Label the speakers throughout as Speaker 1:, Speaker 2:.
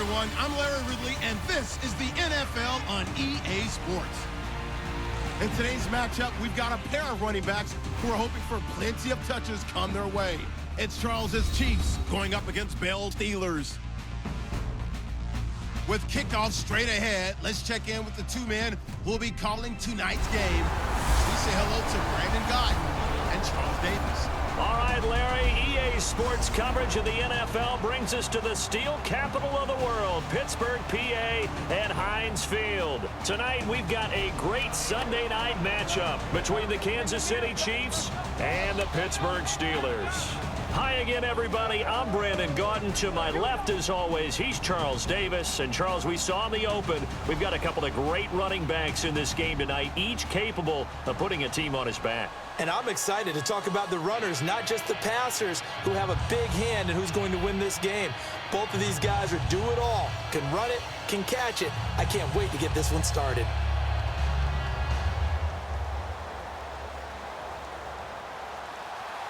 Speaker 1: everyone. I'm Larry Ridley, and this is the NFL on EA Sports. In today's matchup, we've got a pair of running backs who are hoping for plenty of touches come their way. It's Charles's Chiefs going up against Bell's Steelers. With kickoff straight ahead, let's check in with the two men who will be calling tonight's game. We say hello to Brandon Gott and Charles Davis.
Speaker 2: All right, Larry, EA Sports coverage of the NFL brings us to the steel capital of the world, Pittsburgh, PA, and Heinz Field. Tonight, we've got a great Sunday night matchup between the Kansas City Chiefs and the Pittsburgh Steelers. Hi again, everybody. I'm Brandon Gaudin. To my left, as always, he's Charles Davis. And, Charles, we saw in the open, we've got a couple of great running backs in this game tonight, each capable of putting a team on his back.
Speaker 3: And I'm excited to talk about the runners, not just the passers, who have a big hand and who's going to win this game. Both of these guys are do it all. Can run it, can catch it. I can't wait to get this one started.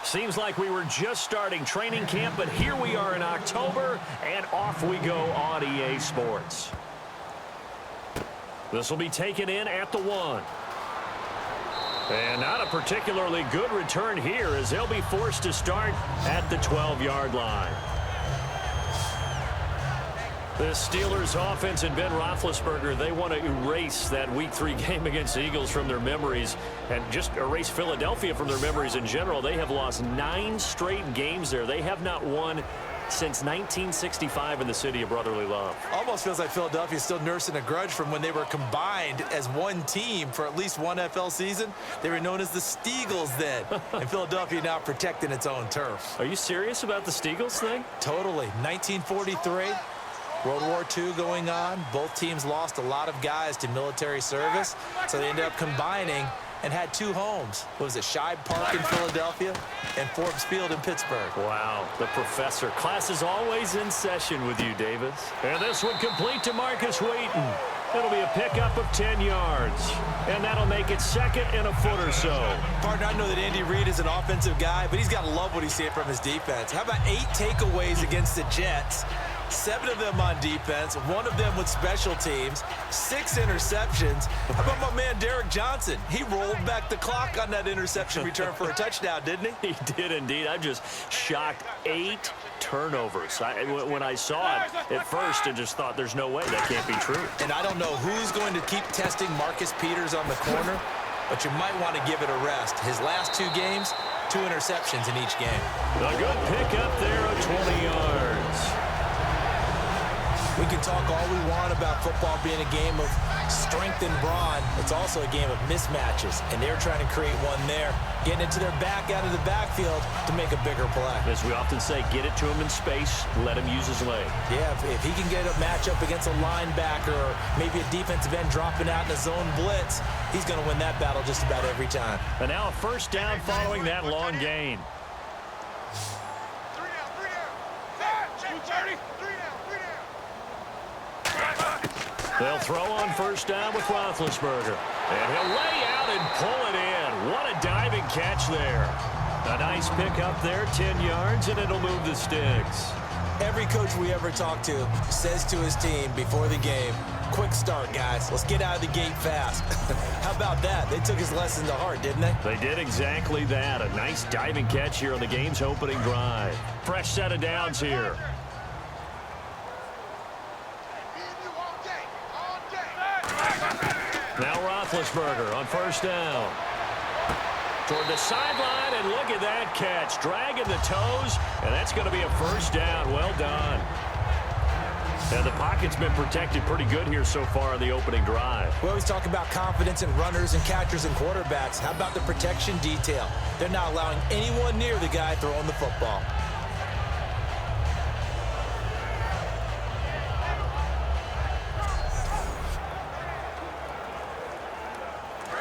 Speaker 2: Seems like we were just starting training camp, but here we are in October, and off we go on EA Sports. This will be taken in at the 1. And not a particularly good return here, as they'll be forced to start at the 12-yard line. The Steelers offense and Ben Roethlisberger, they want to erase that Week 3 game against the Eagles from their memories and just erase Philadelphia from their memories in general. They have lost 9 straight games there. They have not won since 1965 in the city of brotherly love.
Speaker 3: Almost feels like Philadelphia is still nursing a grudge from when they were combined as one team for at least one NFL season. They were known as the Steagles then. And Philadelphia now protecting its own turf.
Speaker 2: Are you serious about the Steagles thing?
Speaker 3: Totally. 1943. World War II going on. Both teams lost a lot of guys to military service, so they ended up combining and had 2 homes. What was it, Shibe Park in Philadelphia and Forbes Field in Pittsburgh.
Speaker 2: Wow, the professor. Class is always in session with you, Davis. And this one complete to Marcus Wheaton. It'll be a pickup of 10 yards. And that'll make it second and a foot or so.
Speaker 3: Partner, I know that Andy Reid is an offensive guy, but he's got to love what he's seeing from his defense. How about 8 takeaways against the Jets? 7 of them on defense, 1 of them with special teams, 6 interceptions. How about my man Derek Johnson? He rolled back the clock on that interception return for a touchdown, didn't he?
Speaker 2: He did indeed. I'm just shocked. 8 turnovers. When I saw it at first, I just thought there's no way that can't be true.
Speaker 3: And I don't know who's going to keep testing Marcus Peters on the corner, but you might want to give it a rest. His last 2 games, 2 interceptions in each game.
Speaker 2: A good pickup there of 20 yards.
Speaker 3: We can talk all we want about football being a game of strength and brawn. It's also a game of mismatches, and they're trying to create one there, getting it to their back out of the backfield to make a bigger play.
Speaker 2: As we often say, get it to him in space, let him use his leg.
Speaker 3: Yeah, if he can get a matchup against a linebacker or maybe a defensive end dropping out in a zone blitz, he's going to win that battle just about every time.
Speaker 2: And now a first down following that long gain.
Speaker 4: 3 down. 230. 3 down.
Speaker 2: They'll throw on first down with Roethlisberger. And he'll lay out and pull it in. What a diving catch there. A nice pickup there, 10 yards, and it'll move the sticks.
Speaker 3: Every coach we ever talk to says to his team before the game, quick start, guys. Let's get out of the gate fast. How about that? They took his lesson to heart, didn't they?
Speaker 2: They did exactly that. A nice diving catch here on the game's opening drive. Fresh set of downs here. Now Roethlisberger on first down. Toward the sideline, and look at that catch. Dragging the toes, and that's going to be a first down. Well done. And the pocket's been protected pretty good here so far in the opening drive.
Speaker 3: We always talk about confidence in runners and catchers and quarterbacks. How about the protection detail? They're not allowing anyone near the guy throwing the football.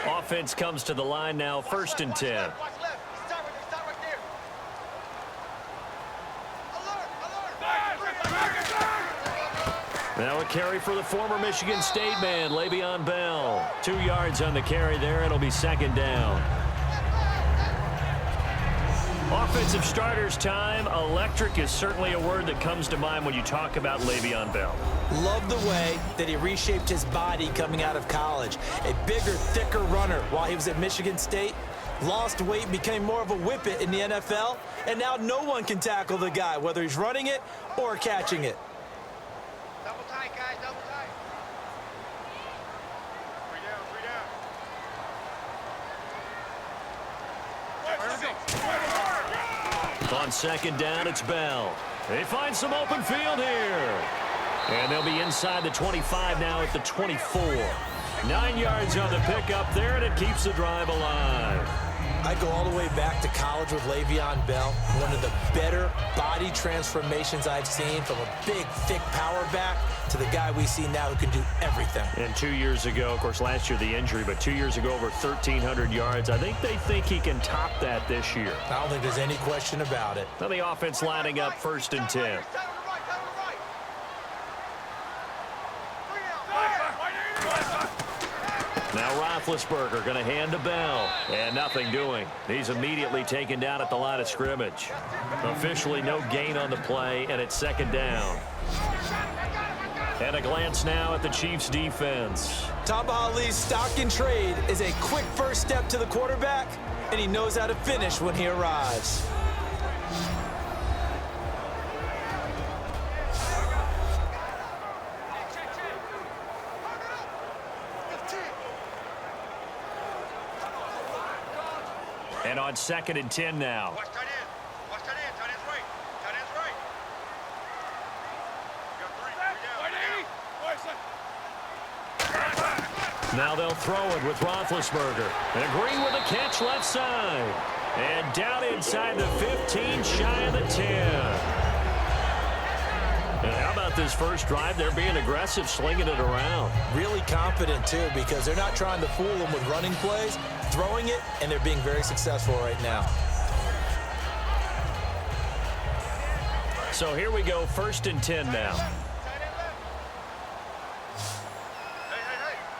Speaker 2: Offense comes to the line now, 1st and 10. Now a carry for the former Michigan State man, Le'Veon Bell. 2 yards on the carry there. It'll be 2nd down. Offensive starters time. Electric is certainly a word that comes to mind when you talk about Le'Veon Bell.
Speaker 3: Love the way that he reshaped his body coming out of college. A bigger, thicker runner while he was at Michigan State. Lost weight, became more of a whippet in the NFL, and now no one can tackle the guy, whether he's running it or catching it.
Speaker 4: Double tight, guys, double tight. 3 down.
Speaker 2: On second down, it's Bell. They find some open field here. And they'll be inside the 25 now at the 24. 9 yards on the pickup there, and it keeps the drive alive.
Speaker 3: I go all the way back to college with Le'Veon Bell. One of the better body transformations I've seen, from a big, thick power back to the guy we see now who can do everything.
Speaker 2: And 2 years ago, of course, last year the injury, but 2 years ago over 1,300 yards. I think they think he can top that this year.
Speaker 3: I don't think there's any question about it.
Speaker 2: Now the offense lining up 1st and 10. Now Roethlisberger going to hand to Bell, and nothing doing. He's immediately taken down at the line of scrimmage. Officially no gain on the play, and it's 2nd down. And a glance now at the Chiefs' defense.
Speaker 3: Tamba Hali's stock in trade is a quick first step to the quarterback, and he knows how to finish when he arrives.
Speaker 2: And on 2nd and 10 now.
Speaker 4: Watch tight end. Watch tight end. Tight end's right. Tight end's right. You got 3 down.
Speaker 2: Now they'll throw it with Roethlisberger. And Green with a catch left side. And down inside the 15, shy of the 10. And how about this first drive? They're being aggressive, slinging it around.
Speaker 3: Really confident, too, because they're not trying to fool them with running plays, throwing it, and they're being very successful right now.
Speaker 2: So here we go, 1st and 10 now.
Speaker 4: Hey,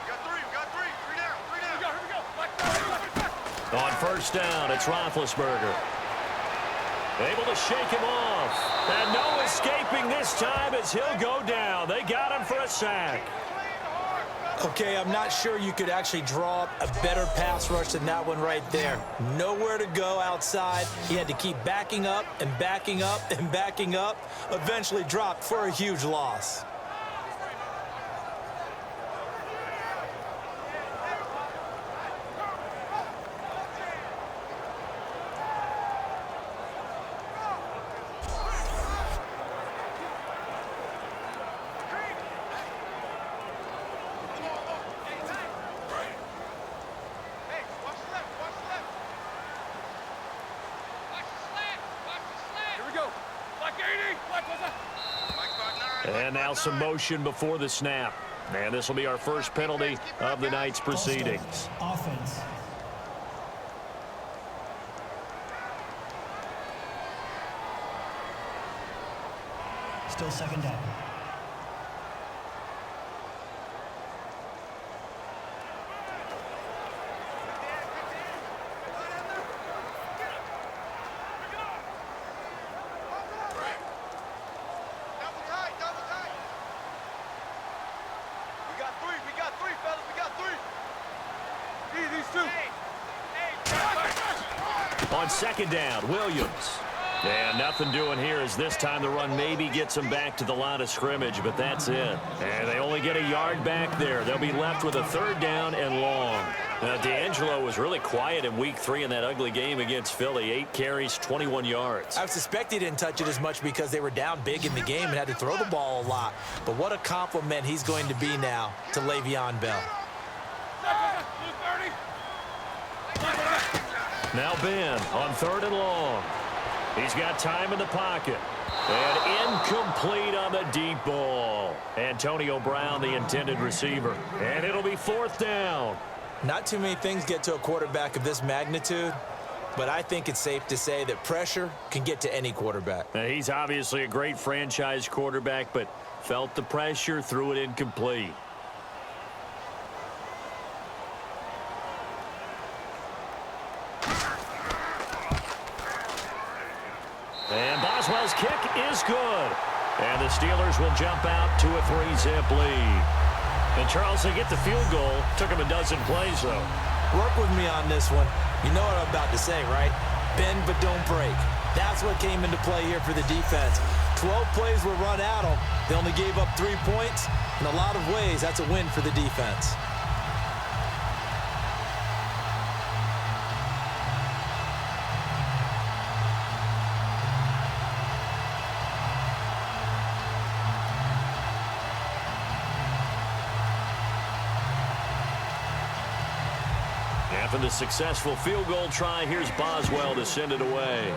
Speaker 4: you got 3. You got 3. 3 down. 3 down. Here we go.
Speaker 2: On 1st down, it's Roethlisberger. Able to shake him off. And no escaping this time as he'll go down. They got him for a sack.
Speaker 3: Okay, I'm not sure you could actually draw up a better pass rush than that one right there. Nowhere to go outside. He had to keep backing up and backing up and backing up. Eventually dropped for a huge loss.
Speaker 2: And now some motion before the snap. And this will be our first penalty of the night's proceedings.
Speaker 5: Offense. Still 2nd down.
Speaker 2: On 2nd down, Williams. And nothing doing here as this time the run maybe gets them back to the line of scrimmage, but that's it. And they only get a yard back there. They'll be left with a 3rd down and long. Now, D'Angelo was really quiet in Week 3 in that ugly game against Philly. 8 carries, 21 yards.
Speaker 3: I suspect he didn't touch it as much because they were down big in the game and had to throw the ball a lot. But what a compliment he's going to be now to Le'Veon Bell.
Speaker 2: Now Ben on 3rd and long. He's got time in the pocket. And incomplete on the deep ball. Antonio Brown, the intended receiver. And it'll be 4th down.
Speaker 3: Not too many things get to a quarterback of this magnitude, but I think it's safe to say that pressure can get to any quarterback.
Speaker 2: Now, he's obviously a great franchise quarterback, but felt the pressure, threw it incomplete. good. And the Steelers will jump out to a 3-zip lead. And, Charles, they get the field goal. Took them a dozen plays, though.
Speaker 3: Work with me on this one. You know what I'm about to say, right? Bend but don't break. That's what came into play here for the defense. 12 plays were run at them. They only gave up 3 points. In a lot of ways, that's a win for the defense.
Speaker 2: After the successful field goal try, here's Boswell to send it away.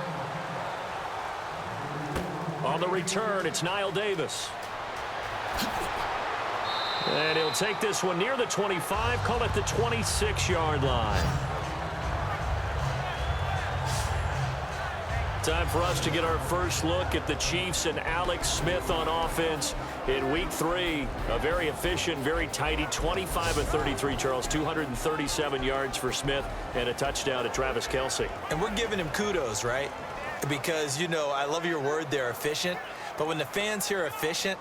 Speaker 2: On the return, it's Niall Davis. And he'll take this one near the 25, call it the 26-yard line. Time for us to get our first look at the Chiefs and Alex Smith on offense in Week 3. A very efficient, very tidy 25 of 33, Charles. 237 yards for Smith and a touchdown to Travis Kelce.
Speaker 3: And we're giving him kudos, right? Because, you know, I love your word there, efficient. But when the fans hear efficient,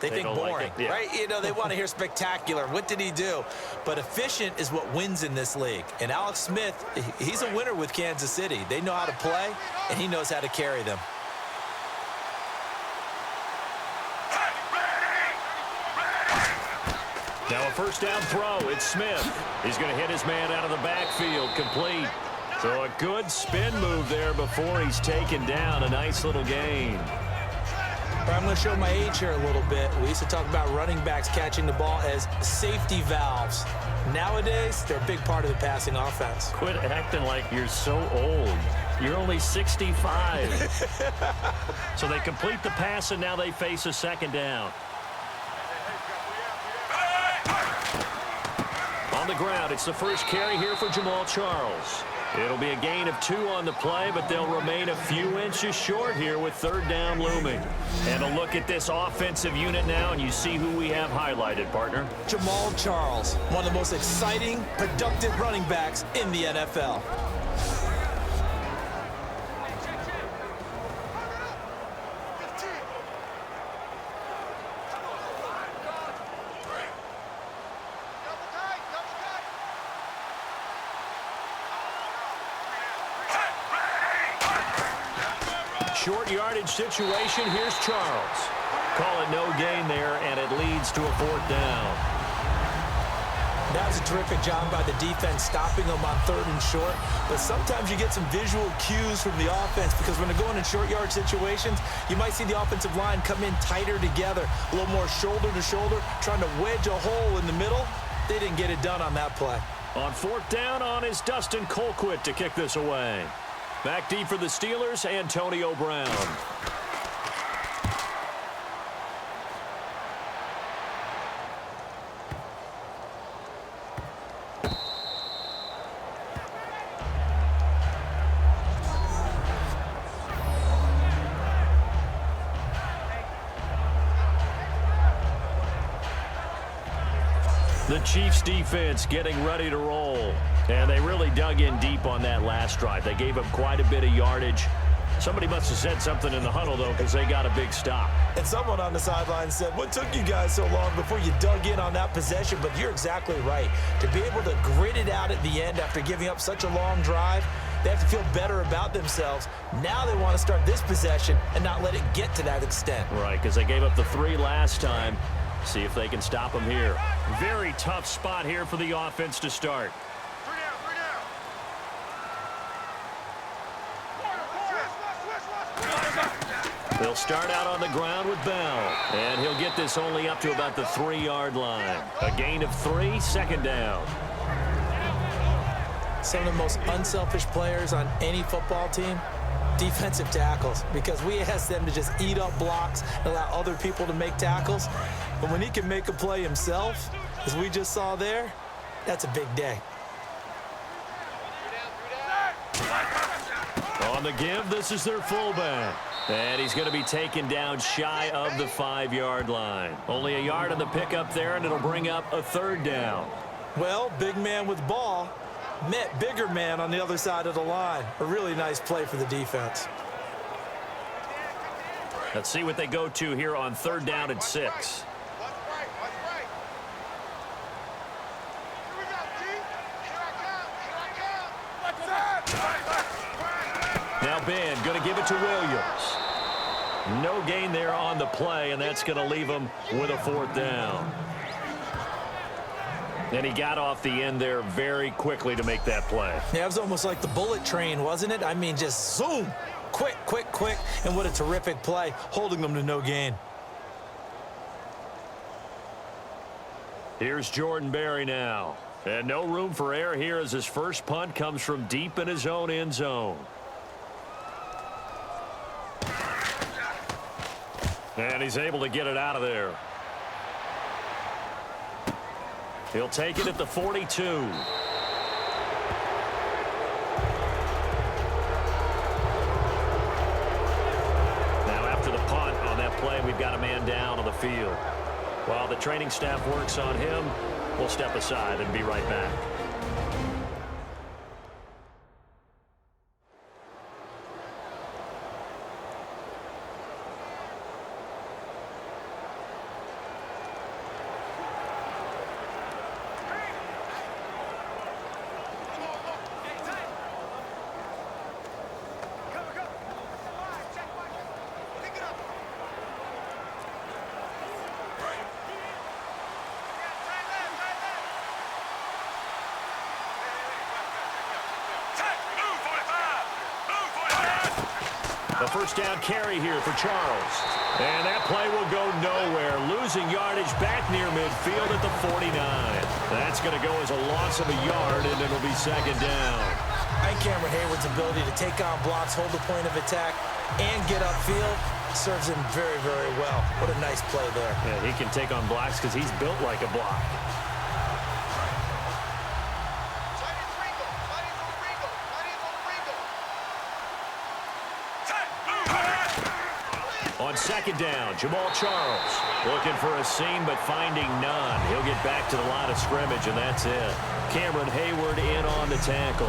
Speaker 3: they think boring,
Speaker 2: like it, yeah.
Speaker 3: right? You know, they want to hear spectacular. What did he do? But efficient is what wins in this league. And Alex Smith, he's a winner with Kansas City. They know how to play, and he knows how to carry them.
Speaker 2: Now a first down throw. It's Smith. He's going to hit his man out of the backfield. Complete. So a good spin move there before he's taken down. A nice little gain.
Speaker 3: I'm going to show my age here a little bit. We used to talk about running backs catching the ball as safety valves. Nowadays, they're a big part of the passing offense.
Speaker 2: Quit acting like you're so old. You're only 65. So they complete the pass, and now they face a second down. On the ground, it's the first carry here for Jamal Charles. It'll be a gain of 2 on the play, but they'll remain a few inches short here with third down looming. And a look at this offensive unit now, and you see who we have highlighted, partner.
Speaker 3: Jamal Charles, one of the most exciting, productive running backs in the NFL.
Speaker 2: Short yardage situation. Here's Charles. Call it no gain there, and it leads to a fourth down.
Speaker 3: That was a terrific job by the defense stopping them on 3rd and short. But sometimes you get some visual cues from the offense because when they're going in short yard situations, you might see the offensive line come in tighter together, a little more shoulder to shoulder, trying to wedge a hole in the middle. They didn't get it done on that play.
Speaker 2: On 4th down on is Dustin Colquitt to kick this away. Back deep for the Steelers, Antonio Brown. The Chiefs defense getting ready to roll. And they really dug in deep on that last drive. They gave up quite a bit of yardage. Somebody must have said something in the huddle, though, because they got a big stop.
Speaker 3: And someone on the sideline said, what took you guys so long before you dug in on that possession? But you're exactly right. To be able to grit it out at the end after giving up such a long drive, they have to feel better about themselves. Now they want to start this possession and not let it get to that extent.
Speaker 2: Right, because they gave up the 3 last time. See if they can stop them here. Very tough spot here for the offense to start. They'll start out on the ground with Bell. And he'll get this only up to about the 3-yard line. A gain of 3, second down.
Speaker 3: Some of the most unselfish players on any football team, defensive tackles, because we ask them to just eat up blocks and allow other people to make tackles. But when he can make a play himself, as we just saw there, that's a big day.
Speaker 2: On the give, this is their fullback. And he's going to be taken down shy of the 5-yard line. Only a yard on the pickup there, and it'll bring up a 3rd down.
Speaker 3: Well, big man with ball met bigger man on the other side of the line. A really nice play for the defense.
Speaker 2: Let's see what they go to here on 3rd down and 6.
Speaker 4: What's right? What's right? Here we go, G. Here I come.
Speaker 2: Now Ben going to give it to Williams. No gain there on the play, and that's going to leave him with a 4th down. And he got off the end there very quickly to make that play.
Speaker 3: Yeah, it was almost like the bullet train, wasn't it? I mean, just zoom. Quick, quick, quick. And what a terrific play, holding them to no gain.
Speaker 2: Here's Jordan Berry now. And no room for error here as his first punt comes from deep in his own end zone. And he's able to get it out of there. He'll take it at the 42. Now after the punt on that play, we've got a man down on the field. While the training staff works on him, we'll step aside and be right back. The first down carry here for Charles. And that play will go nowhere. Losing yardage back near midfield at the 49. That's going to go as a loss of a yard, and it'll be 2nd down.
Speaker 3: And Cameron Hayward's ability to take on blocks, hold the point of attack, and get upfield serves him very, very well. What a nice play there.
Speaker 2: Yeah, he can take on blocks because he's built like a block. On 2nd down, Jamal Charles looking for a seam but finding none. He'll get back to the line of scrimmage, and that's it. Cameron Hayward in on the tackle.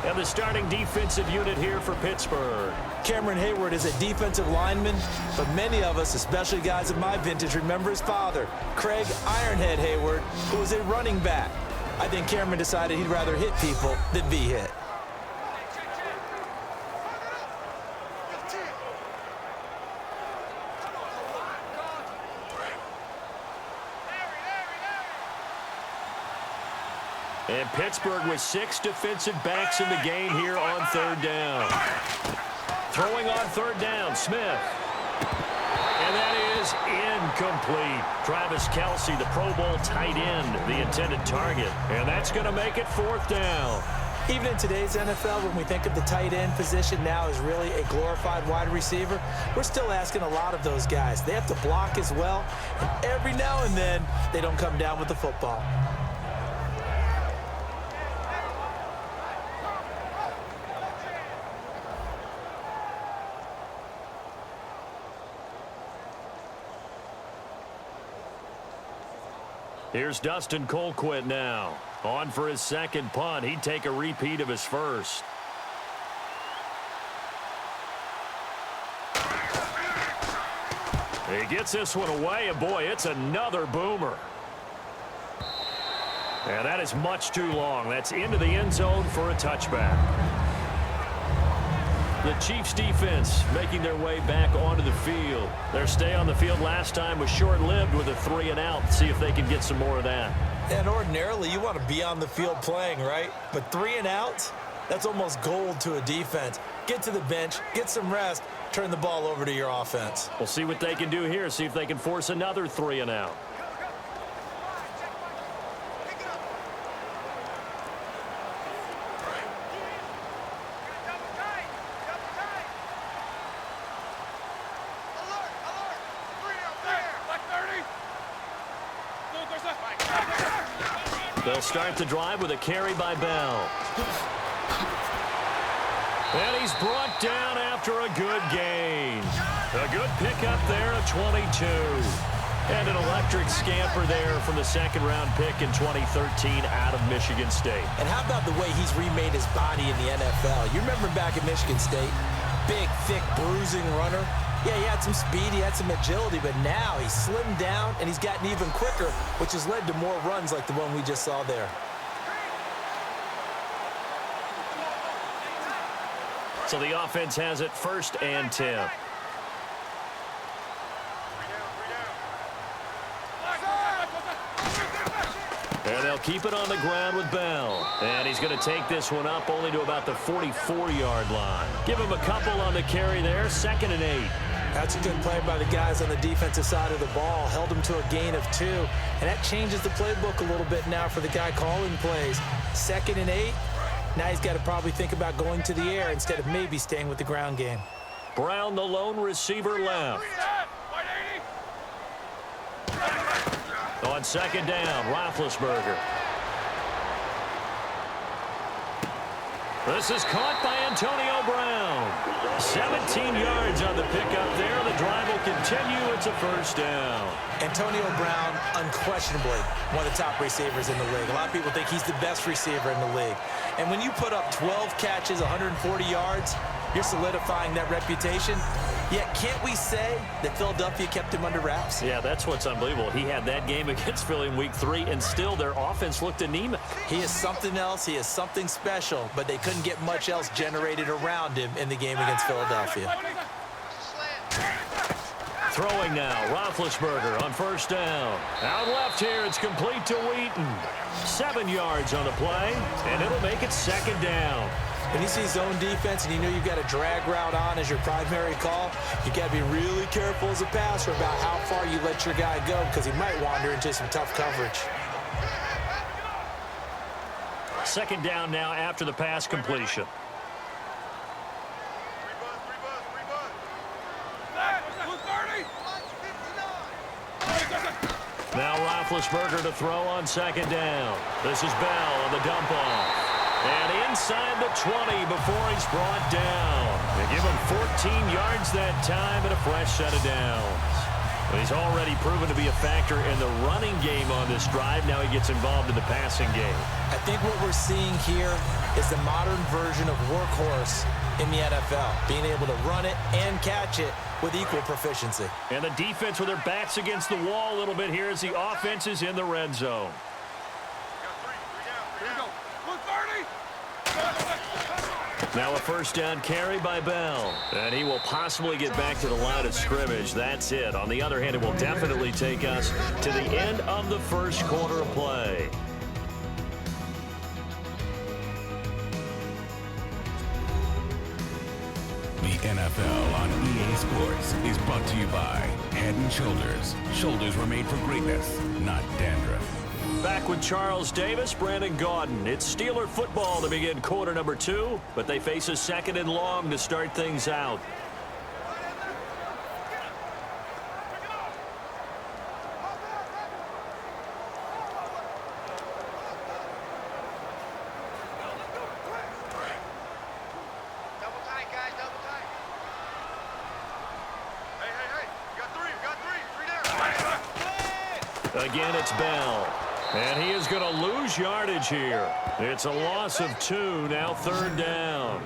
Speaker 2: And the starting defensive unit here for Pittsburgh.
Speaker 3: Cameron Hayward is a defensive lineman, but many of us, especially guys of my vintage, remember his father, Craig Ironhead Hayward, who was a running back. I think Cameron decided he'd rather hit people than be hit.
Speaker 2: And Pittsburgh with 6 defensive backs in the game here on 3rd down. Throwing on 3rd down, Smith. And that is incomplete. Travis Kelce, the Pro Bowl tight end, the intended target. And that's going to make it 4th down.
Speaker 3: Even in today's NFL, when we think of the tight end position now as really a glorified wide receiver, we're still asking a lot of those guys. They have to block as well, and every now and then, they don't come down with the football.
Speaker 2: Here's Dustin Colquitt now. On for his 2nd punt. He'd take a repeat of his first. He gets this one away, and boy, it's another boomer. And that is much too long. That's into the end zone for a touchback. The Chiefs defense making their way back onto the field. Their stay on the field last time was short-lived with a 3 and out. See if they can get some more of that.
Speaker 3: And ordinarily, you want to be on the field playing, right? But 3 and out, that's almost gold to a defense. Get to the bench, get some rest, turn the ball over to your offense.
Speaker 2: We'll see what they can do here. See if they can force another 3 and out. They'll start the drive with a carry by Bell. And he's brought down after a good gain. A good pickup there at 22. And an electric scamper there from the 2nd-round pick in 2013 out of Michigan State.
Speaker 3: And how about the way he's remade his body in the NFL? You remember back at Michigan State, big, thick, bruising runner. Yeah, he had some speed, he had some agility, but now he's slimmed down and he's gotten even quicker, which has led to more runs like the one we just saw there.
Speaker 2: So the offense has it 1st and 10. And they'll keep it on the ground with Bell. And he's going to take this one up only to about the 44-yard line. Give him a couple on the carry there. 2nd and 8.
Speaker 3: That's a good play by the guys on the defensive side of the ball. Held him to a gain of 2. And that changes the playbook a little bit now for the guy calling plays. 2nd and 8. Now he's got to probably think about going to the air instead of maybe staying with the ground game.
Speaker 2: Brown, the lone receiver, left. On 2nd down, Roethlisberger. This is caught by Antonio Brown. 17 yards on the pickup there. The drive will continue. It's a 1st down.
Speaker 3: Antonio Brown, unquestionably one of the top receivers in the league. A lot of people think he's the best receiver in the league. And when you put up 12 catches, 140 yards, you're solidifying that reputation. Yet, can't we say that Philadelphia kept him under wraps?
Speaker 2: Yeah, that's what's unbelievable. He had that game against Philly in Week 3, and still their offense looked anemic.
Speaker 3: He is something else. He is something special, but they couldn't get much else generated around him in the game against Philadelphia.
Speaker 2: Throwing now, Roethlisberger on 1st down. Out left here, it's complete to Wheaton. 7 yards on the play, and it'll make it 2nd down.
Speaker 3: When you see zone defense and you know you've got a drag route on as your primary call, you got to be really careful as a passer about how far you let your guy go because he might wander into some tough coverage.
Speaker 2: 2nd down now after the pass completion. Now Roethlisberger to throw on 2nd down. This is Bell on the dump off. And inside the 20 before he's brought down. They give him 14 yards that time and a fresh set of downs. But he's already proven to be a factor in the running game on this drive. Now he gets involved in the passing game.
Speaker 3: I think what we're seeing here is the modern version of workhorse in the NFL. Being able to run it and catch it with equal proficiency.
Speaker 2: And the defense with their backs against the wall a little bit here as the offense is in the red zone. Now a 1st down carry by Bell. And he will possibly get back to the line of scrimmage. That's it. On the other hand, it will definitely take us to the end of the 1st quarter of play.
Speaker 6: The NFL on EA Sports is brought to you by Head & Shoulders. Shoulders were made for greatness, not dandruff.
Speaker 2: Back with Charles Davis, Brandon Gaudin. It's Steeler football to begin quarter number 2, but they face a 2nd and long to start things out.
Speaker 4: Double tight, guys, double tight. Hey, you got 3, you got 3 down.
Speaker 2: Again, it's Bell. And he is going to lose yardage here. It's a loss of 2, now 3rd down.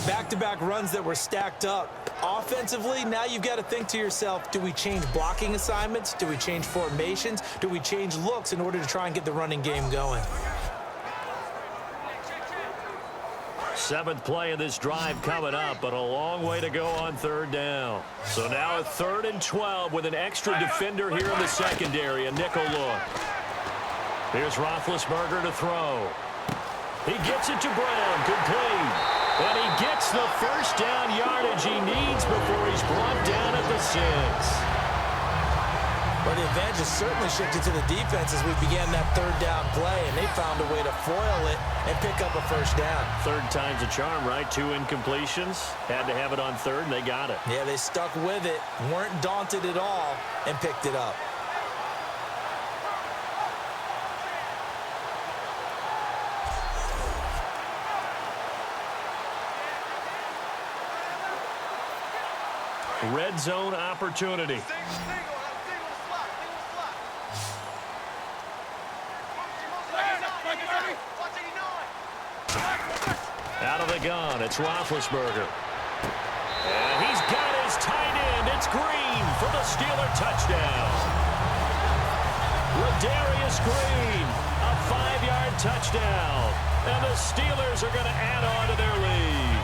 Speaker 3: Back-to-back runs that were stacked up. Offensively, now you've got to think to yourself, do we change blocking assignments? Do we change formations? Do we change looks in order to try and get the running game going?
Speaker 2: 7th play of this drive coming up, but a long way to go on 3rd down. So now a 3rd and 12 with an extra defender here in the secondary, a nickel look. Here's Roethlisberger to throw. He gets it to Brown, complete. And he gets the 1st down yardage he needs before he's brought down at the 6.
Speaker 3: Well, the advantage has certainly shifted to the defense as we began that 3rd down play, and they found a way to foil it and pick up a 1st down.
Speaker 2: 3rd time's a charm, right? 2 incompletions. Had to have it on 3rd, and they got it.
Speaker 3: Yeah, they stuck with it, weren't daunted at all, and picked it up.
Speaker 2: Red zone opportunity. Out of the gun, it's Roethlisberger. And he's got his tight end. It's Green for the Steeler touchdown. Ladarius Green, a 5-yard touchdown. And the Steelers are going to add on to their lead.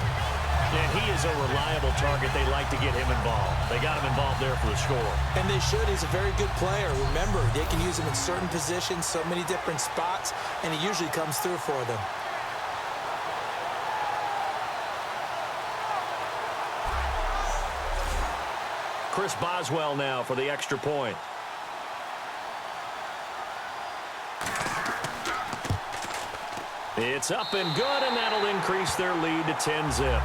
Speaker 2: And he is a reliable target. They like to get him involved. They got him involved there for the score.
Speaker 3: And they should. He's a very good player. Remember, they can use him in certain positions, so many different spots, and he usually comes through for them.
Speaker 2: Chris Boswell now for the extra point. It's up and good, and that'll increase their lead to 10-zip.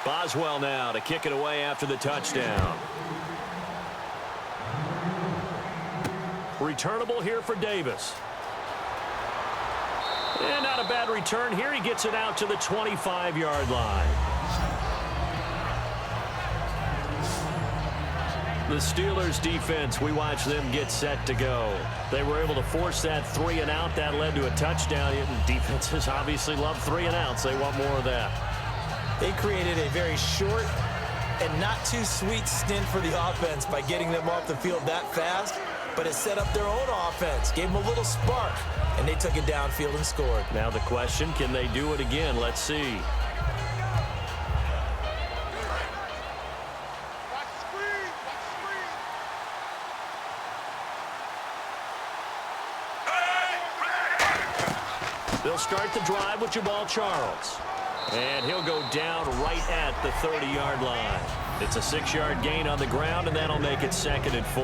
Speaker 2: Boswell now to kick it away after the touchdown. Returnable here for Davis. And not a bad return here. He gets it out to the 25-yard line. The Steelers defense, we watch them get set to go. They were able to force that 3-and-out. That led to a touchdown. Defenses obviously love 3-and-outs. They want more of that.
Speaker 3: They created a very short and not too sweet stint for the offense by getting them off the field that fast, but it set up their own offense, gave them a little spark, and they took it downfield and scored.
Speaker 2: Now the question, can they do it again? Let's see. They'll start the drive with Jamal Charles. And he'll go down right at the 30-yard line. It's a 6-yard gain on the ground, and that'll make it 2nd and 4.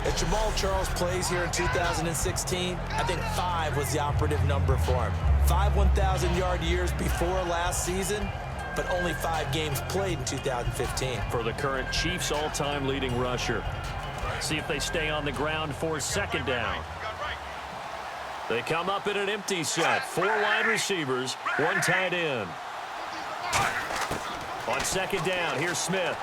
Speaker 3: As Jamal Charles plays here in 2016, I think 5 was the operative number for him. 5 1,000-yard years before last season, but only 5 games played in 2015.
Speaker 2: For the current Chiefs all-time leading rusher. See if they stay on the ground for 2nd down. They come up in an empty set. 4 wide receivers, 1 tight end. On 2nd down, here's Smith.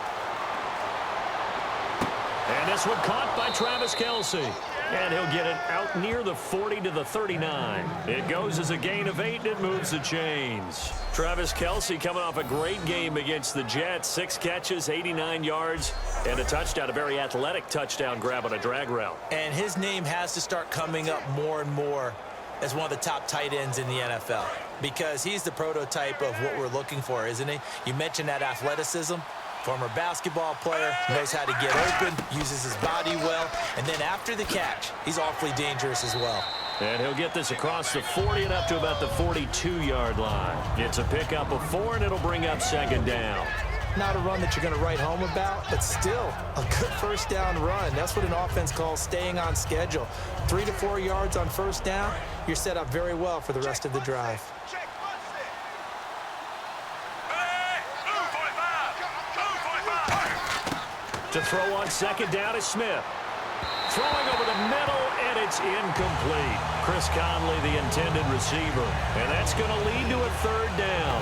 Speaker 2: And this one caught by Travis Kelce. And he'll get it out near the 40 to the 39. It goes as a gain of 8, and it moves the chains. Travis Kelce coming off a great game against the Jets. 6 catches, 89 yards, and a touchdown, a very athletic touchdown grab on a drag route.
Speaker 3: And his name has to start coming up more and more as one of the top tight ends in the NFL, because he's the prototype of what we're looking for, isn't he? You mentioned that athleticism. Former basketball player, knows how to get open, uses his body well, and then after the catch, he's awfully dangerous as well.
Speaker 2: And he'll get this across the 40 and up to about the 42-yard line. It's a pickup of 4, and it'll bring up 2nd down.
Speaker 3: Not a run that you're going to write home about, but still a good 1st down run. That's what an offense calls staying on schedule. 3 to 4 yards on 1st down, you're set up very well for the rest of the drive.
Speaker 2: To throw on 2nd down is Smith. Throwing over the middle, and it's incomplete. Chris Conley, the intended receiver. And that's going to lead to a 3rd down.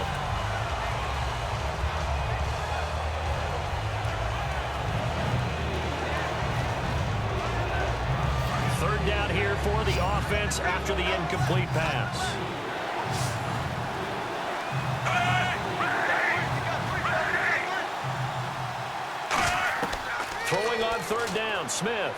Speaker 2: Third down here for the offense after the incomplete pass. Throwing on 3rd down, Smith.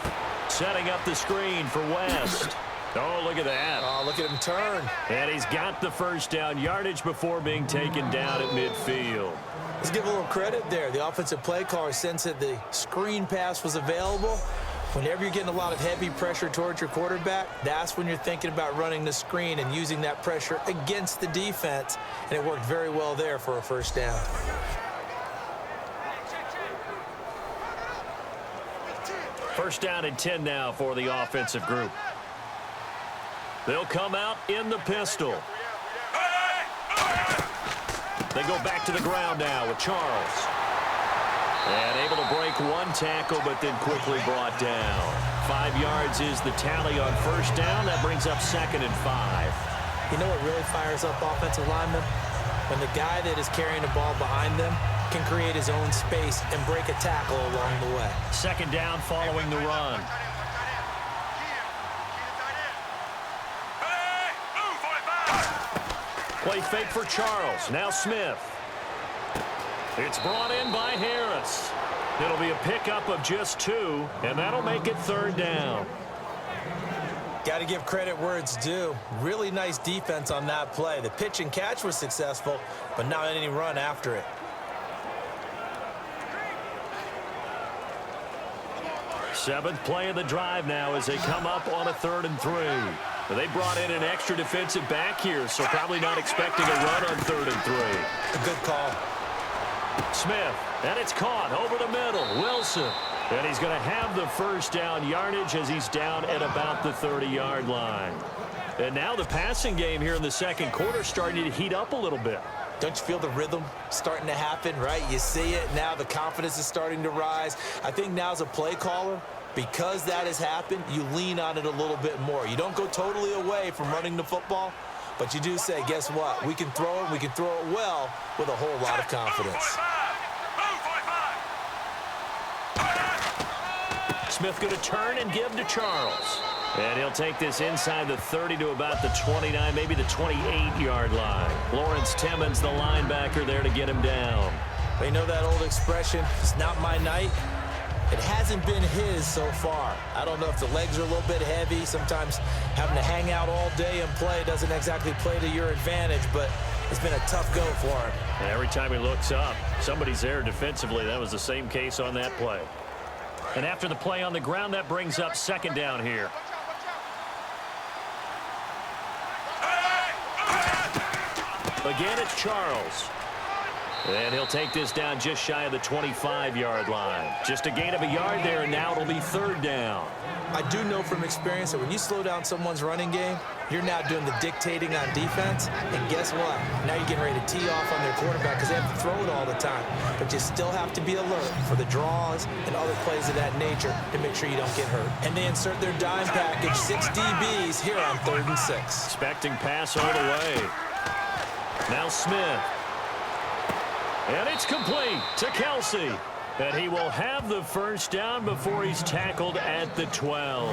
Speaker 2: Setting up the screen for West. Oh, look at that.
Speaker 3: Oh, look at him turn.
Speaker 2: And he's got the 1st down yardage before being taken down at midfield.
Speaker 3: Let's give a little credit there. The offensive play caller sensed that the screen pass was available. Whenever you're getting a lot of heavy pressure towards your quarterback, that's when you're thinking about running the screen and using that pressure against the defense. And it worked very well there for a 1st down.
Speaker 2: First down and 10 now for the offensive group. They'll come out in the pistol. They go back to the ground now with Charles. And able to break one tackle, but then quickly brought down. 5 yards is the tally on first down. That brings up 2nd and 5.
Speaker 3: You know what really fires up offensive linemen? When the guy that is carrying the ball behind them can create his own space and break a tackle along the way. 2nd down following the run.
Speaker 2: Play fake for Charles. Now Smith. It's brought in by Harris. It'll be a pickup of just 2, and that'll make it 3rd down.
Speaker 3: Got to give credit where it's due. Really nice defense on that play. The pitch and catch was successful, but not any run after it.
Speaker 2: Seventh play of the drive now as they come up on a 3rd and 3. They brought in an extra defensive back here, so probably not expecting a run on 3rd and 3.
Speaker 3: A good call.
Speaker 2: Smith, and it's caught over the middle. Wilson, and he's going to have the first down yardage as he's down at about the 30-yard line. And now the passing game here in the second quarter starting to heat up a little bit.
Speaker 3: Don't you feel the rhythm starting to happen, right? You see it now. The confidence is starting to rise. I think now as a play caller, because that has happened, you lean on it a little bit more. You don't go totally away from running the football, but you do say, guess what? We can throw it. We can throw it well with a whole lot of confidence.
Speaker 2: Smith going to turn and give to Charles. And he'll take this inside the 30 to about the 29, maybe the 28-yard line. Lawrence Timmons, the linebacker, there to get him down.
Speaker 3: You know that old expression, it's not my night? It hasn't been his so far. I don't know if the legs are a little bit heavy. Sometimes having to hang out all day and play doesn't exactly play to your advantage, but it's been a tough go for him.
Speaker 2: And every time he looks up, somebody's there defensively. That was the same case on that play. And after the play on the ground, that brings up 2nd down here. Again, it's Charles. And he'll take this down just shy of the 25-yard line. Just a gain of a yard there, and now it'll be 3rd down.
Speaker 3: I do know from experience that when you slow down someone's running game, you're now doing the dictating on defense. And guess what? Now you're getting ready to tee off on their quarterback because they have to throw it all the time. But you still have to be alert for the draws and other plays of that nature to make sure you don't get hurt. And they insert their dime package, 6 DBs here on 3rd and 6.
Speaker 2: Expecting pass all the way. Now Smith. And it's complete to Kelsey. And he will have the first down before he's tackled at the 12.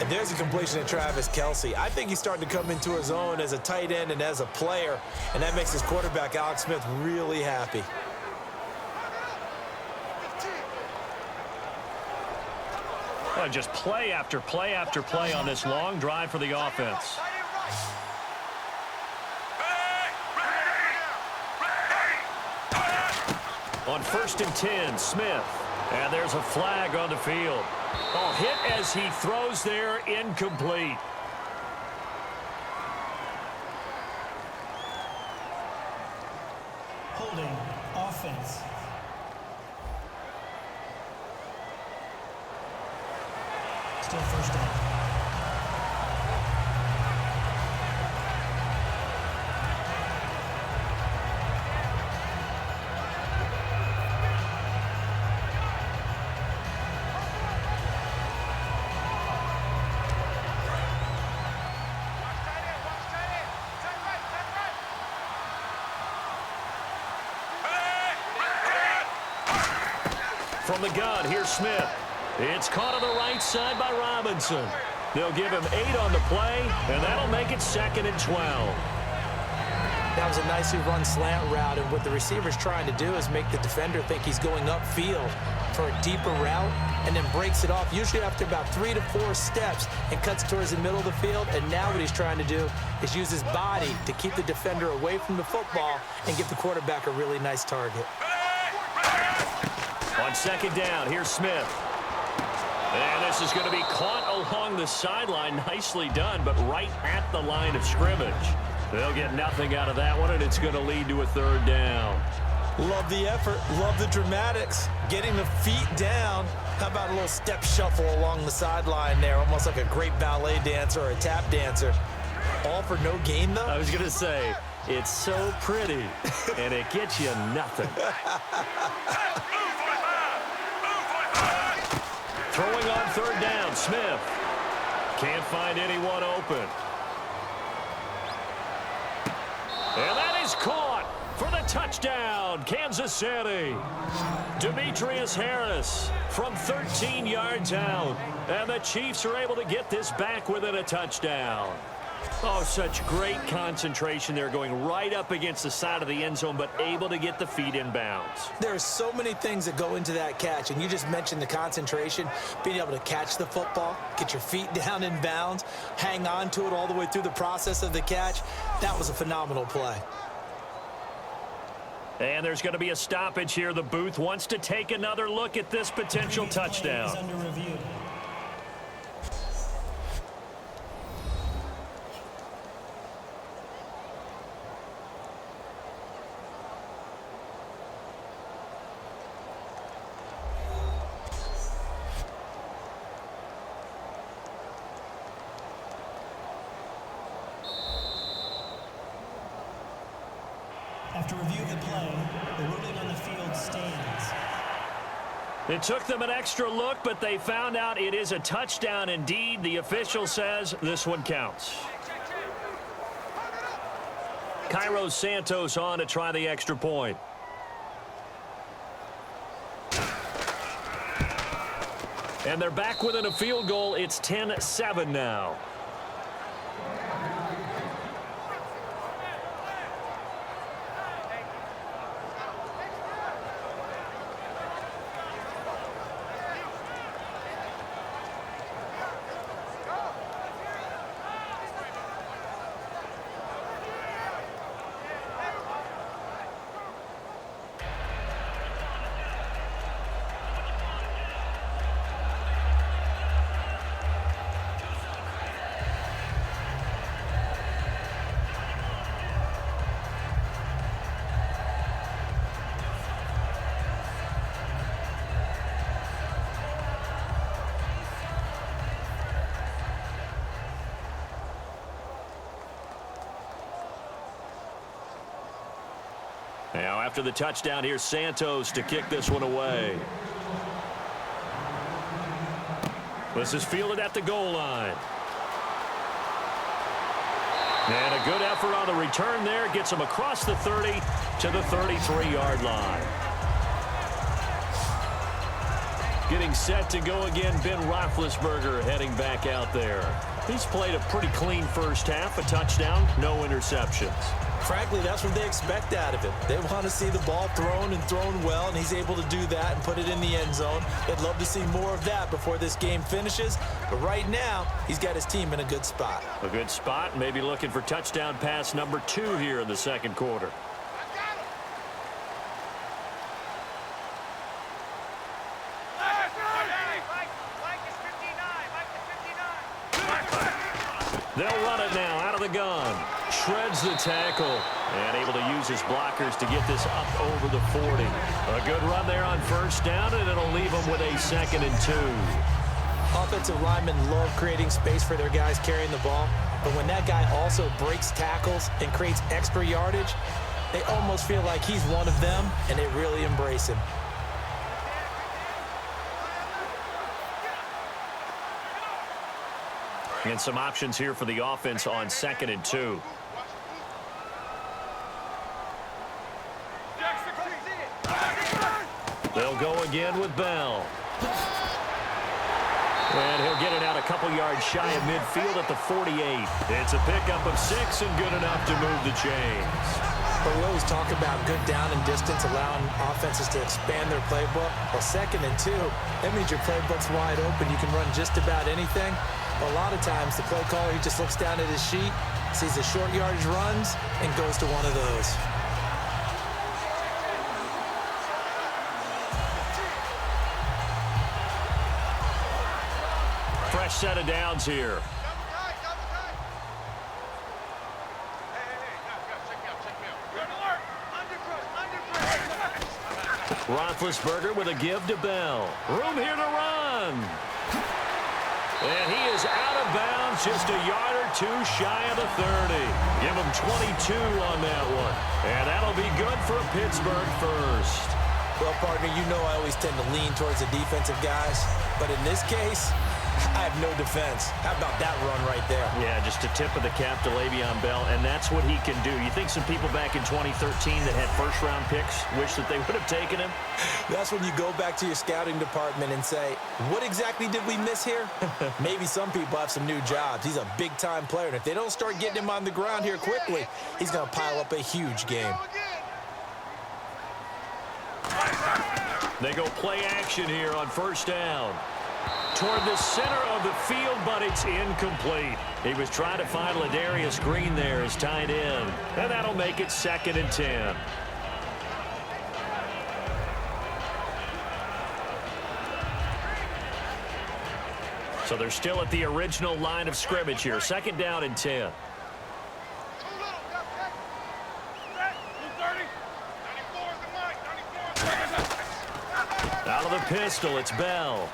Speaker 3: And there's a completion to Travis Kelsey. I think he's starting to come into his own as a tight end and as a player. And that makes his quarterback, Alex Smith, really happy.
Speaker 2: Well, just play after play after play on this long drive for the offense. On 1st and 10, Smith. And there's a flag on the field. Oh, hit as he throws there, incomplete.
Speaker 5: Holding offense. Still first down.
Speaker 2: From the gun, here's Smith. It's caught on the right side by Robinson. They'll give him 8 on the play, and that'll make it 2nd and 12.
Speaker 3: That was a nicely run slant route, and what the receiver's trying to do is make the defender think he's going upfield for a deeper route and then breaks it off, usually after about 3 to 4 steps, and cuts towards the middle of the field. And now what he's trying to do is use his body to keep the defender away from the football and give the quarterback a really nice target.
Speaker 2: On 2nd down, here's Smith. And this is going to be caught along the sideline. Nicely done, but right at the line of scrimmage. They'll get nothing out of that one, and it's going to lead to a 3rd down.
Speaker 3: Love the effort. Love the dramatics. Getting the feet down How about a little step shuffle along the sideline there, almost like a great ballet dancer or a tap dancer. All for no gain, though?
Speaker 2: I was going to say, it's so pretty, and it gets you nothing. Throwing on third down, Smith. Can't find anyone open. And that is caught for the touchdown, Kansas City. Demetrius Harris from 13 yards out. And the Chiefs are able to get this back within a touchdown. Oh, such great concentration there, going right up against the side of the end zone, but able to get the feet in bounds.
Speaker 3: There are so many things that go into that catch, and you just mentioned the concentration, being able to catch the football, get your feet down in bounds, hang on to it all the way through the process of the catch. That was a phenomenal play.
Speaker 2: And there's going to be a stoppage here. The booth wants to take another look at this potential touchdown.
Speaker 5: Under review. After review of the play, the ruling on the field stands.
Speaker 2: It took them an extra look, but they found out it is a touchdown indeed. The official says this one counts. Cairo Santos on to try the extra point. And they're back within a field goal. It's 10-7 now. Now, after the touchdown, here's Santos to kick this one away. This is fielded at the goal line. And a good effort on the return there. Gets him across the 30 to the 33-yard line. Getting set to go again, Ben Roethlisberger heading back out there. He's played a pretty clean first half, a touchdown, no interceptions.
Speaker 3: Frankly, that's what they expect out of him. They want to see the ball thrown and thrown well, and he's able to do that and put it in the end zone. They'd love to see more of that before this game finishes. But right now, he's got his team in a good spot.
Speaker 2: A good spot, maybe looking for touchdown pass number 2 here in the second quarter. They'll run it now out of the gun. Shreds the tackle and able to use his blockers to get this up over the 40. A good run there on first down, and it'll leave them with a 2nd and 2.
Speaker 3: Offensive linemen love creating space for their guys carrying the ball, but when that guy also breaks tackles and creates extra yardage, they almost feel like he's one of them, and they really embrace him.
Speaker 2: And some options here for the offense on 2nd and 2. They'll go again with Bell. And he'll get it out a couple yards shy of midfield at the 48. It's a pickup of 6 and good enough to move the chains.
Speaker 3: But we always talk about good down and distance, allowing offenses to expand their playbook. Well, 2nd and 2, that means your playbook's wide open. You can run just about anything. A lot of times, the play caller, he just looks down at his sheet, sees the short yardage runs, and goes to one of those.
Speaker 2: Fresh set of downs here. Roethlisberger with a give to Bell. Room here to run. And he is out of bounds, just a yard or two shy of the 30. Give him 22 on that one. And that'll be good for a Pittsburgh first.
Speaker 3: Well, partner, you know I always tend to lean towards the defensive guys. But in this case, I have no defense. How about that run right there?
Speaker 2: Yeah, just a tip of the cap to Le'Veon Bell, and that's what he can do. You think some people back in 2013 that had first-round picks wish that they would have taken him?
Speaker 3: That's when you go back to your scouting department and say, what exactly did we miss here? Maybe some people have some new jobs. He's a big-time player, and if they don't start getting him on the ground here quickly, he's going to pile up a huge game.
Speaker 2: They go play action here on first down. Toward the center of the field, but it's incomplete. He was trying to find Ladarius Green there as tight end, and that'll make it 2nd and 10. So they're still at the original line of scrimmage here. 2nd down and 10. Out of the pistol, it's Bell.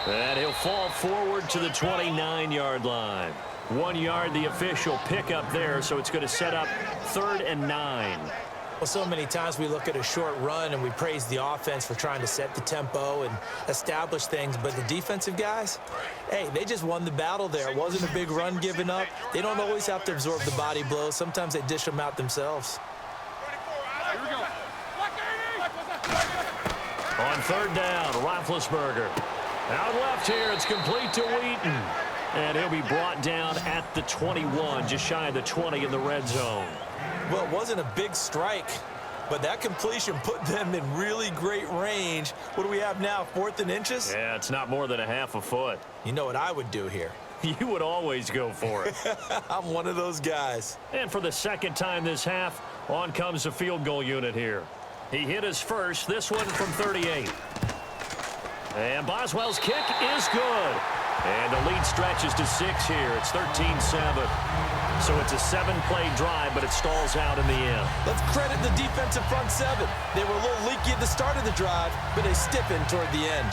Speaker 2: And he'll fall forward to the 29-yard line. 1 yard, the official pickup there, so it's going to set up 3rd and 9.
Speaker 3: Well, so many times we look at a short run and we praise the offense for trying to set the tempo and establish things, but the defensive guys, hey, they just won the battle there. It wasn't a big run given up. They don't always have to absorb the body blows. Sometimes they dish them out themselves.
Speaker 4: Here we go.
Speaker 2: On 3rd down, Roethlisberger. Out left here, it's complete to Wheaton. And he'll be brought down at the 21, just shy of the 20 in the red zone.
Speaker 3: Well, it wasn't a big strike, but that completion put them in really great range. What do we have now, 4th and inches?
Speaker 2: Yeah, it's not more than a half a foot.
Speaker 3: You know what I would do here?
Speaker 2: You would always go for it.
Speaker 3: I'm one of those guys.
Speaker 2: And for the 2nd time this half, on comes the field goal unit here. He hit his first, this one from 38. And Boswell's kick is good. And the lead stretches to 6 here. It's 13-7. So it's a 7-play drive, but it stalls out in the end.
Speaker 3: Let's credit the defensive front 7. They were a little leaky at the start of the drive, but they stiffened toward the end.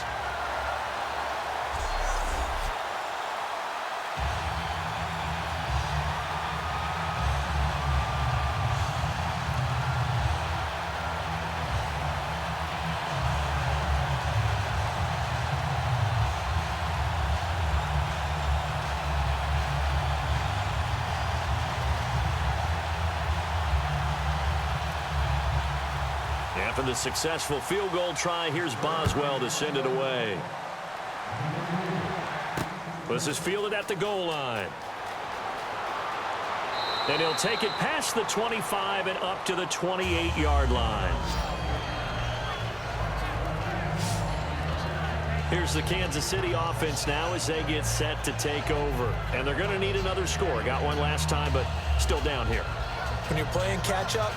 Speaker 2: After the successful field goal try, here's Boswell to send it away. This is fielded at the goal line. And he'll take it past the 25 and up to the 28-yard line. Here's the Kansas City offense now as they get set to take over. And they're going to need another score. Got one last time, but still down here.
Speaker 3: When you're playing catch-up,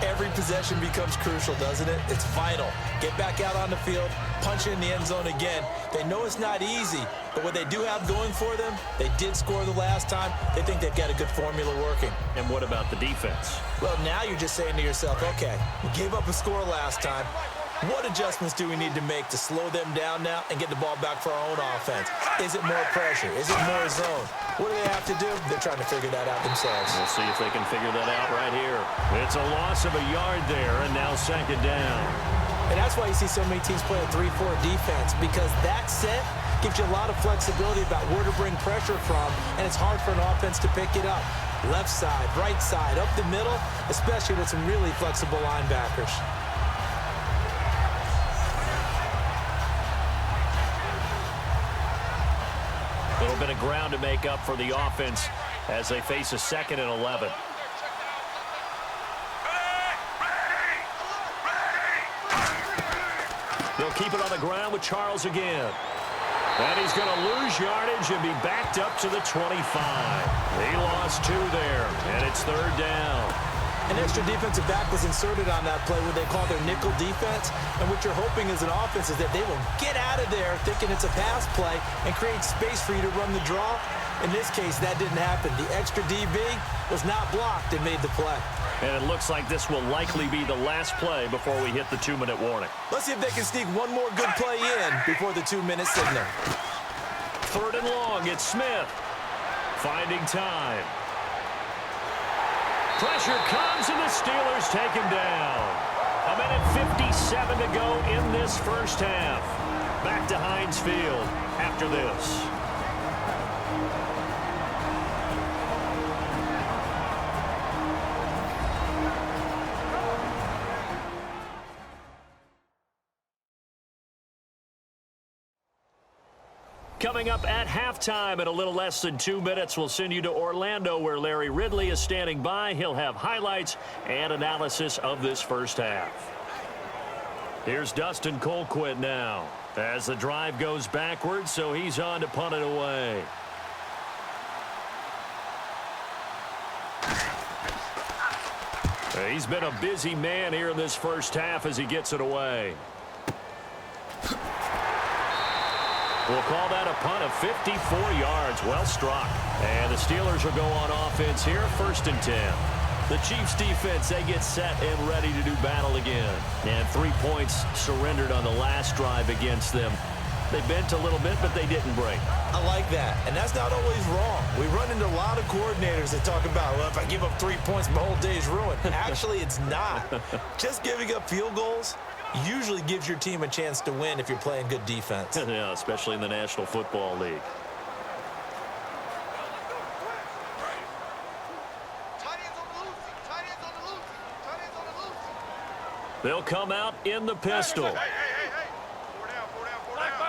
Speaker 3: every possession becomes crucial, doesn't it? It's vital. Get back out on the field, punch in the end zone again. They know it's not easy, but what they do have going for them, they did score the last time. They think they've got a good formula working.
Speaker 2: And what about the defense?
Speaker 3: Well, now you're just saying to yourself, okay, we gave up a score last time. What adjustments do we need to make to slow them down now and get the ball back for our own offense? Is it more pressure? Is it more zone? What do they have to do? They're trying to figure that out themselves.
Speaker 2: We'll see if they can figure that out right here. It's a loss of a yard there, and now 2nd down.
Speaker 3: And that's why you see so many teams play a 3-4 defense, because that set gives you a lot of flexibility about where to bring pressure from, and it's hard for an offense to pick it up. Left side, right side, up the middle, especially with some really flexible linebackers.
Speaker 2: A little bit of ground to make up for the offense as they face a 2nd and 11. They'll keep it on the ground with Charles again. And he's going to lose yardage and be backed up to the 25. He lost 2 there, and it's 3rd down.
Speaker 3: An extra defensive back was inserted on that play, what they call their nickel defense. And what you're hoping as an offense is that they will get out of there thinking it's a pass play and create space for you to run the draw. In this case, that didn't happen. The extra DB was not blocked and made the play.
Speaker 2: And it looks like this will likely be the last play before we hit the 2-minute warning.
Speaker 3: Let's see if they can sneak one more good play in before the 2-minute signal.
Speaker 2: 3rd and long, it's Smith. Finding time. Pressure comes, and the Steelers take him down. 1:57 to go in this first half. Back to Heinz Field after this. Coming up at halftime in a little less than 2 minutes, we'll send you to Orlando where Larry Ridley is standing by. He'll have highlights and analysis of this first half. Here's Dustin Colquitt now as the drive goes backwards, so he's on to punt it away. He's been a busy man here in this first half as he gets it away. We'll call that a punt of 54 yards. Well struck. And the Steelers will go on offense here, 1st and 10. The Chiefs defense, they get set and ready to do battle again. And 3 points surrendered on the last drive against them. They bent a little bit, but they didn't break.
Speaker 3: I like that, and that's not always wrong. We run into a lot of coordinators that talk about, well, if I give up 3 points, my whole day is ruined. Actually, it's not. Just giving up field goals usually gives your team a chance to win if you're playing good defense.
Speaker 2: Yeah, especially in the National Football League. They'll come out in the pistol.
Speaker 4: Hey. 4 down.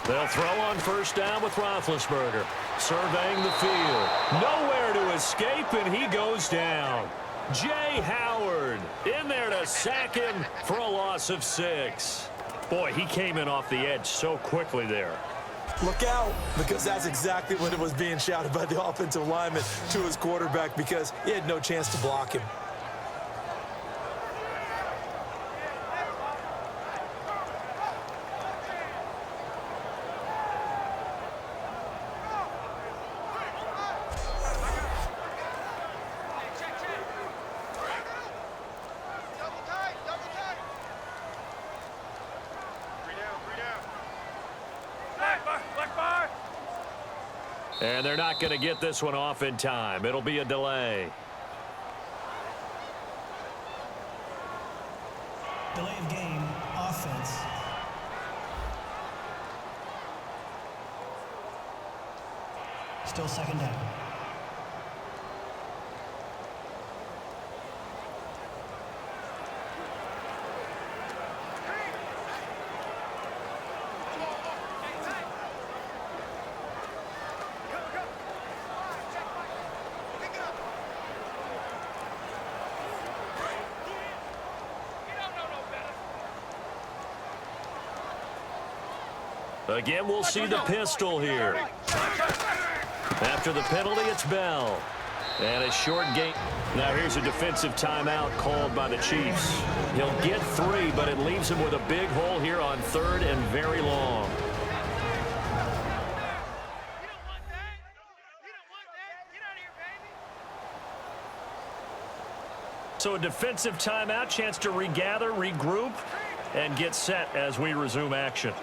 Speaker 2: They'll throw on 1st down with Roethlisberger. Surveying the field. Nowhere to escape, and he goes down. Jay Howard in there to sack him for a loss of 6. Boy, he came in off the edge so quickly there.
Speaker 3: Look out, because that's exactly what it was being shouted by the offensive lineman to his quarterback because he had no chance to block him.
Speaker 2: And they're not going to get this one off in time. It'll be a delay.
Speaker 5: Delay of game, offense. Still 2nd down.
Speaker 2: Again, we'll see the pistol here. After the penalty, it's Bell. And a short gain. Now here's a defensive timeout called by the Chiefs. He'll get 3, but it leaves him with a big hole here on 3rd and very long. So a defensive timeout, chance to regather, regroup, and get set as we resume action.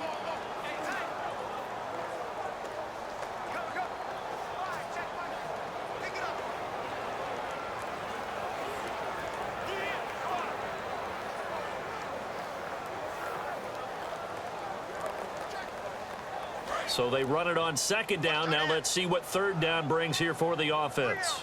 Speaker 2: So they run it on 2nd down. Now let's see what 3rd down brings here for the offense.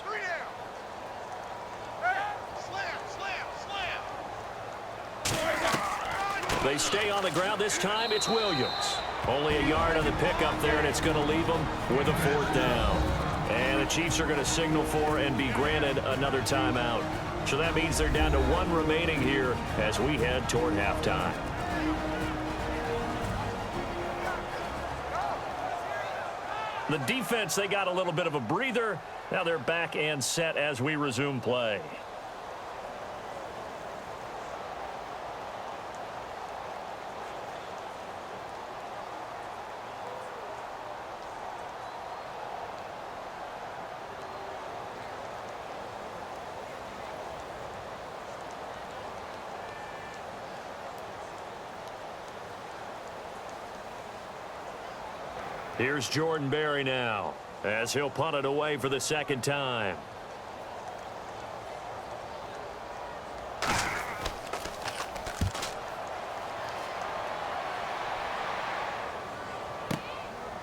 Speaker 2: They stay on the ground. This time it's Williams. Only a yard on the pickup there, and it's going to leave them with a 4th down. And the Chiefs are going to signal for and be granted another timeout. So that means they're down to 1 remaining here as we head toward halftime. The defense, they got a little bit of a breather. Now they're back and set as we resume play. Here's Jordan Berry now, as he'll punt it away for the second time.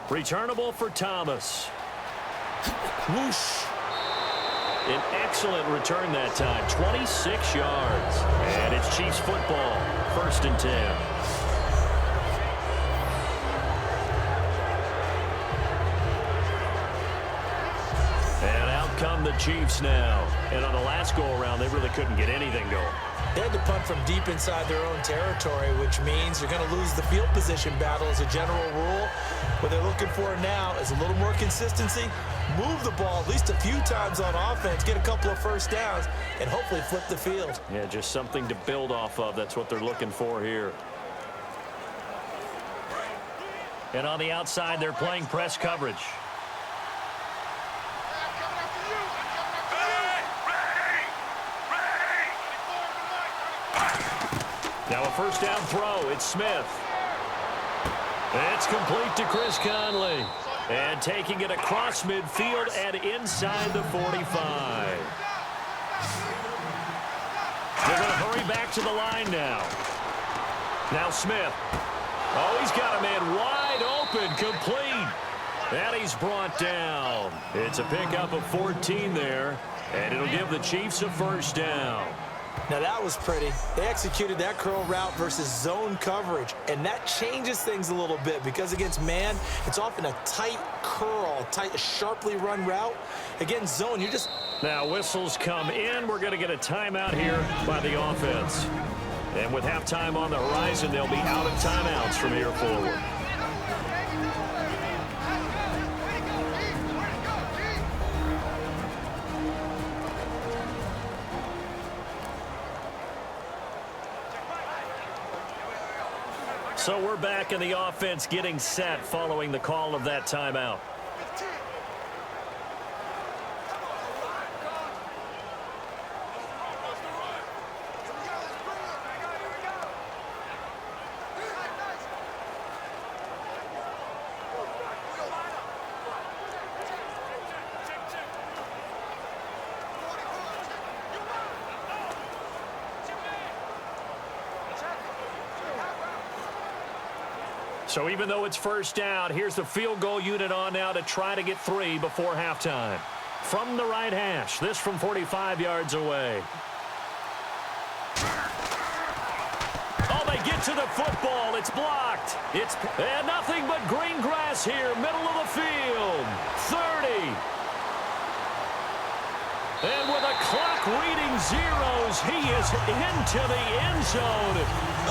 Speaker 2: Returnable for Thomas. Whoosh. An excellent return that time, 26 yards. And it's Chiefs football, 1st and 10. And out come the Chiefs now. And on the last go-around, they really couldn't get anything going.
Speaker 3: They had to punt from deep inside their own territory, which means you're going to lose the field position battle as a general rule. What they're looking for now is a little more consistency, move the ball at least a few times on offense, get a couple of first downs, and hopefully flip the field.
Speaker 2: Yeah, just something to build off of. That's what they're looking for here. And on the outside, they're playing press coverage. Now a first down throw. It's Smith. It's complete to Chris Conley. And taking it across midfield and inside the 45. They're going to hurry back to the line now. Now Smith. Oh, he's got a man wide open, complete. And he's brought down. It's a pickup of 14 there. And it'll give the Chiefs a first down.
Speaker 3: Now that was pretty. They executed that curl route versus zone coverage, and that changes things a little bit because against man, it's often a tight curl, sharply run route. Against zone, you just...
Speaker 2: Now whistles come in. We're going to get a timeout here by the offense. And with halftime on the horizon, they'll be out of timeouts from here forward. So we're back in the offense getting set following the call of that timeout. So even though it's first down, here's the field goal unit on now to try to get 3 before halftime. From the right hash, this from 45 yards away. Oh, they get to the football. It's blocked. It's nothing but green grass here, middle of the field. 30. And with a clock reading zeros, he is into the end zone.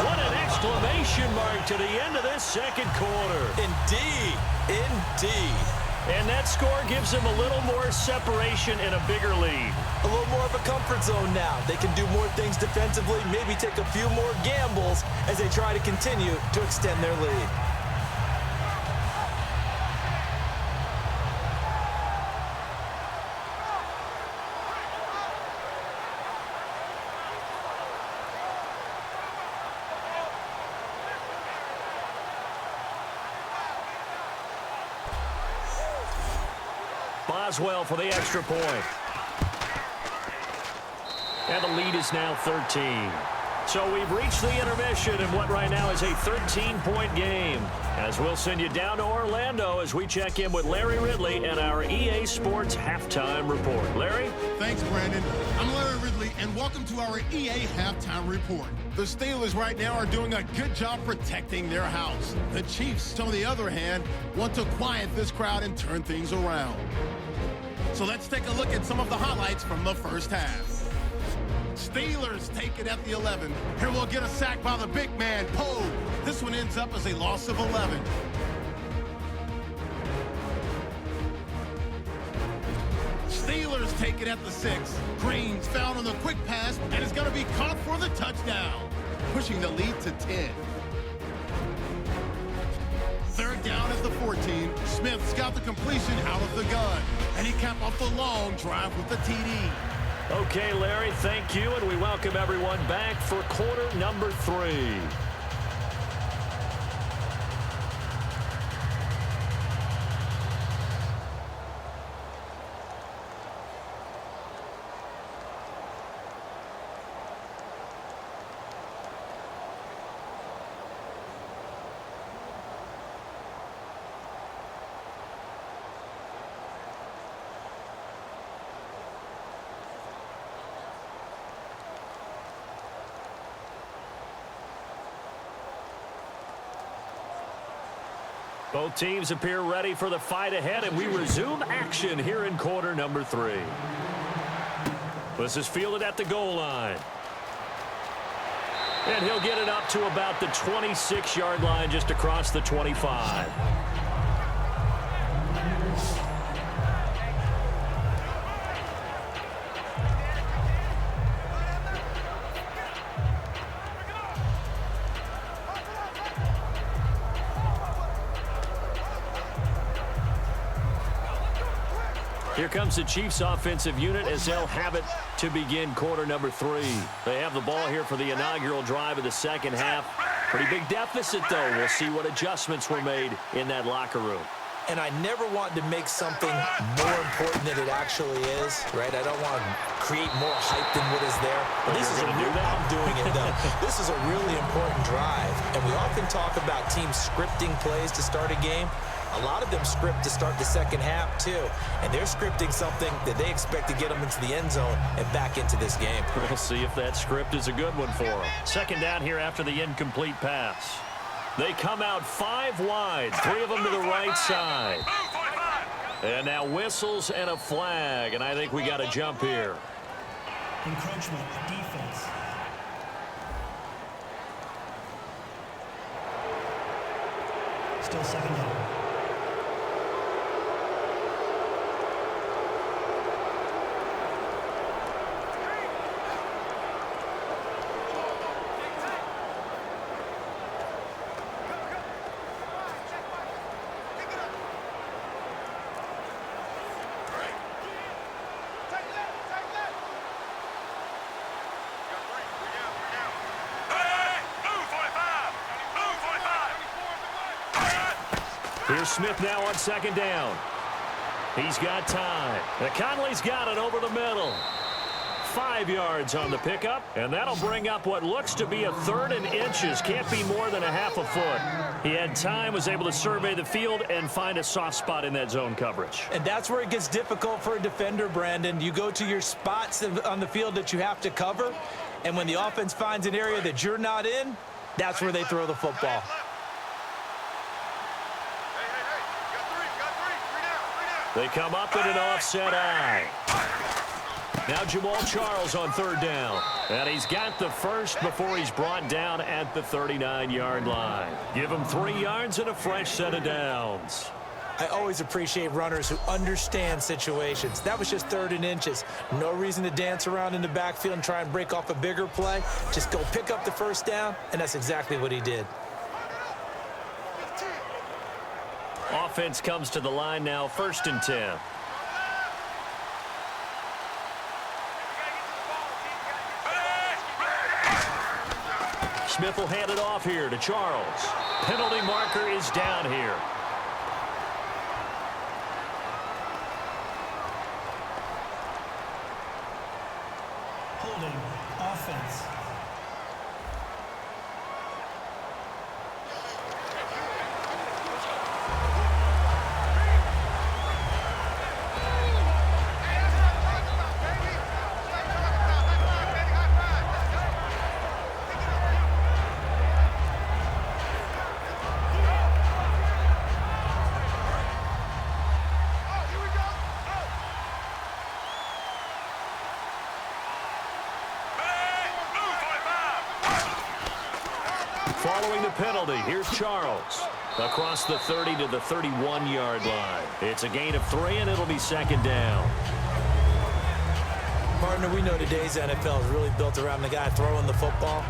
Speaker 2: What an exclamation mark to the end of this second quarter.
Speaker 3: Indeed. Indeed.
Speaker 2: And that score gives him a little more separation and a bigger lead.
Speaker 3: A little more of a comfort zone now. They can do more things defensively, maybe take a few more gambles as they try to continue to extend their lead.
Speaker 2: Boswell for the extra point. And the lead is now 13. So we've reached the intermission in what right now is a 13-point game. As we'll send you down to Orlando as we check in with Larry Ridley and our EA Sports Halftime Report. Larry?
Speaker 1: Thanks, Brandon. I'm Larry Ridley, and welcome to our EA Halftime Report. The Steelers right now are doing a good job protecting their house. The Chiefs, on the other hand, want to quiet this crowd and turn things around. So let's take a look at some of the highlights from the first half. Steelers take it at the 11. Here we'll get a sack by the big man, Poe. This one ends up as a loss of 11. Steelers take it at the 6. Green's found on the quick pass and is going to be caught for the touchdown, pushing the lead to 10. Third down at the 14. Smith's got the completion out of the gun, and he capped off the long drive with the TD.
Speaker 2: Okay, Larry, thank you, and we welcome everyone back for quarter number 3. Both teams appear ready for the fight ahead, and we resume action here in quarter number 3. This is fielded at the goal line. And he'll get it up to about the 26-yard line, just across the 25. Here comes the Chiefs offensive unit as they'll have it to begin quarter number 3. They have the ball here for the inaugural drive of the second half. Pretty big deficit, though. We'll see what adjustments were made in that locker room.
Speaker 3: And I never want to make something more important than it actually is, right? I don't want to create more hype than what is there. But this is I'm doing it, though. This is a really important drive. And we often talk about teams scripting plays to start a game. A lot of them script to start the second half, too. And they're scripting something that they expect to get them into the end zone and back into this game.
Speaker 2: We'll see if that script is a good one for them. Second down here after the incomplete pass. They come out 5 wide, 3 of them to the right side. And now whistles and a flag, and I think we got a jump here.
Speaker 5: Encroachment, defense. Still second down.
Speaker 2: Here's Smith now on second down. He's got time. And Conley's got it over the middle. 5 yards on the pickup, and that'll bring up what looks to be a 3rd and inches. Can't be more than a half a foot. He had time, was able to survey the field and find a soft spot in that zone coverage.
Speaker 3: And that's where it gets difficult for a defender, Brandon. You go to your spots on the field that you have to cover, and when the offense finds an area that you're not in, that's where they throw the football.
Speaker 2: They come up in an offset eye. Now Jamal Charles on 3rd down. And he's got the first before he's brought down at the 39-yard line. Give him 3 yards and a fresh set of downs.
Speaker 3: I always appreciate runners who understand situations. That was just 3rd and inches. No reason to dance around in the backfield and try and break off a bigger play. Just go pick up the first down, and that's exactly what he did.
Speaker 2: Offense comes to the line now, 1st and 10. Smith will hand it off here to Charles. Penalty marker is down here.
Speaker 5: Holding, offense.
Speaker 2: Following the penalty, here's Charles. Across the 30 to the 31-yard line. It's a gain of 3, and it'll be 2nd down.
Speaker 3: Partner, we know today's NFL is really built around the guy throwing the football.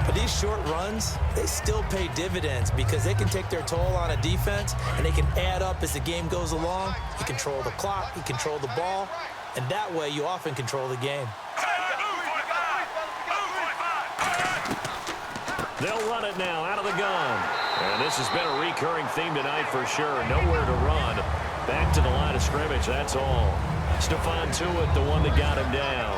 Speaker 3: But these short runs, they still pay dividends because they can take their toll on a defense, and they can add up as the game goes along. You control the clock, you control the ball, and that way you often control the game.
Speaker 2: They'll run it now out of the gun. And this has been a recurring theme tonight for sure. Nowhere to run. Back to the line of scrimmage, that's all. Stephon Tuitt, the one that got him down.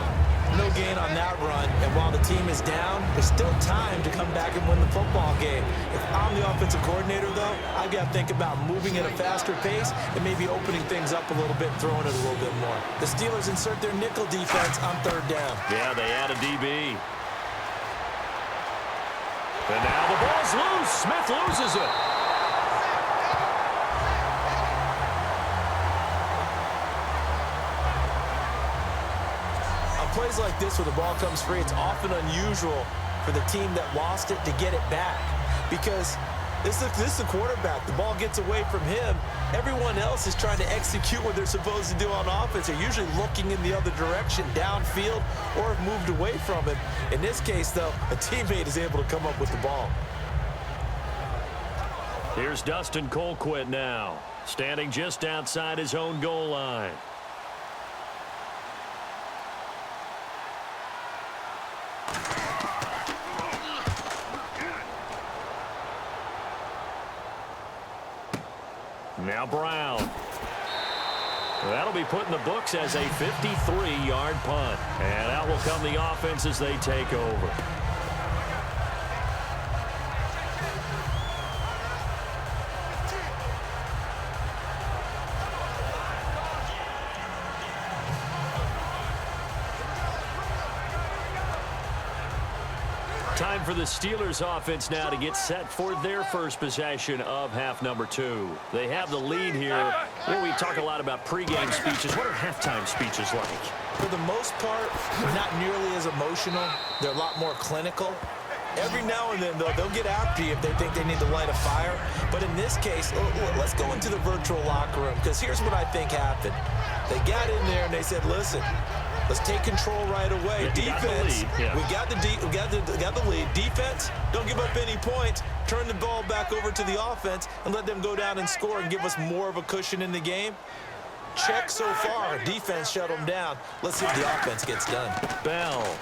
Speaker 3: No gain on that run, and while the team is down, there's still time to come back and win the football game. If I'm the offensive coordinator, though, I've got to think about moving at a faster pace and maybe opening things up a little bit, throwing it a little bit more. The Steelers insert their nickel defense on 3rd down.
Speaker 2: Yeah, they add a DB. And now the ball's loose. Smith loses it.
Speaker 3: on plays like this where the ball comes free, it's often unusual for the team that lost it to get it back because this is the quarterback. The ball gets away from him. Everyone else is trying to execute what they're supposed to do on offense. They're usually looking in the other direction, downfield, or have moved away from him. In this case, though, a teammate is able to come up with the ball.
Speaker 2: Here's Dustin Colquitt now, standing just outside his own goal line. Now Brown. That'll be put in the books as a 53-yard punt. And out will come the offense as they take over. Time for the Steelers offense now to get set for their first possession of half number 2. They have the lead here. Well, we talk a lot about pregame speeches. What are halftime speeches like?
Speaker 3: For the most part, not nearly as emotional. They're a lot more clinical. Every now and then, though, they'll get after you if they think they need to light a fire. But in this case, let's go into the virtual locker room because here's what I think happened. They got in there and they said, listen, let's take control right away. Defense, we got the lead. Defense, don't give up any points. Turn the ball back over to the offense and let them go down and score and give us more of a cushion in the game. Check so far. Defense shut them down. Let's see if the offense gets done.
Speaker 2: Bell.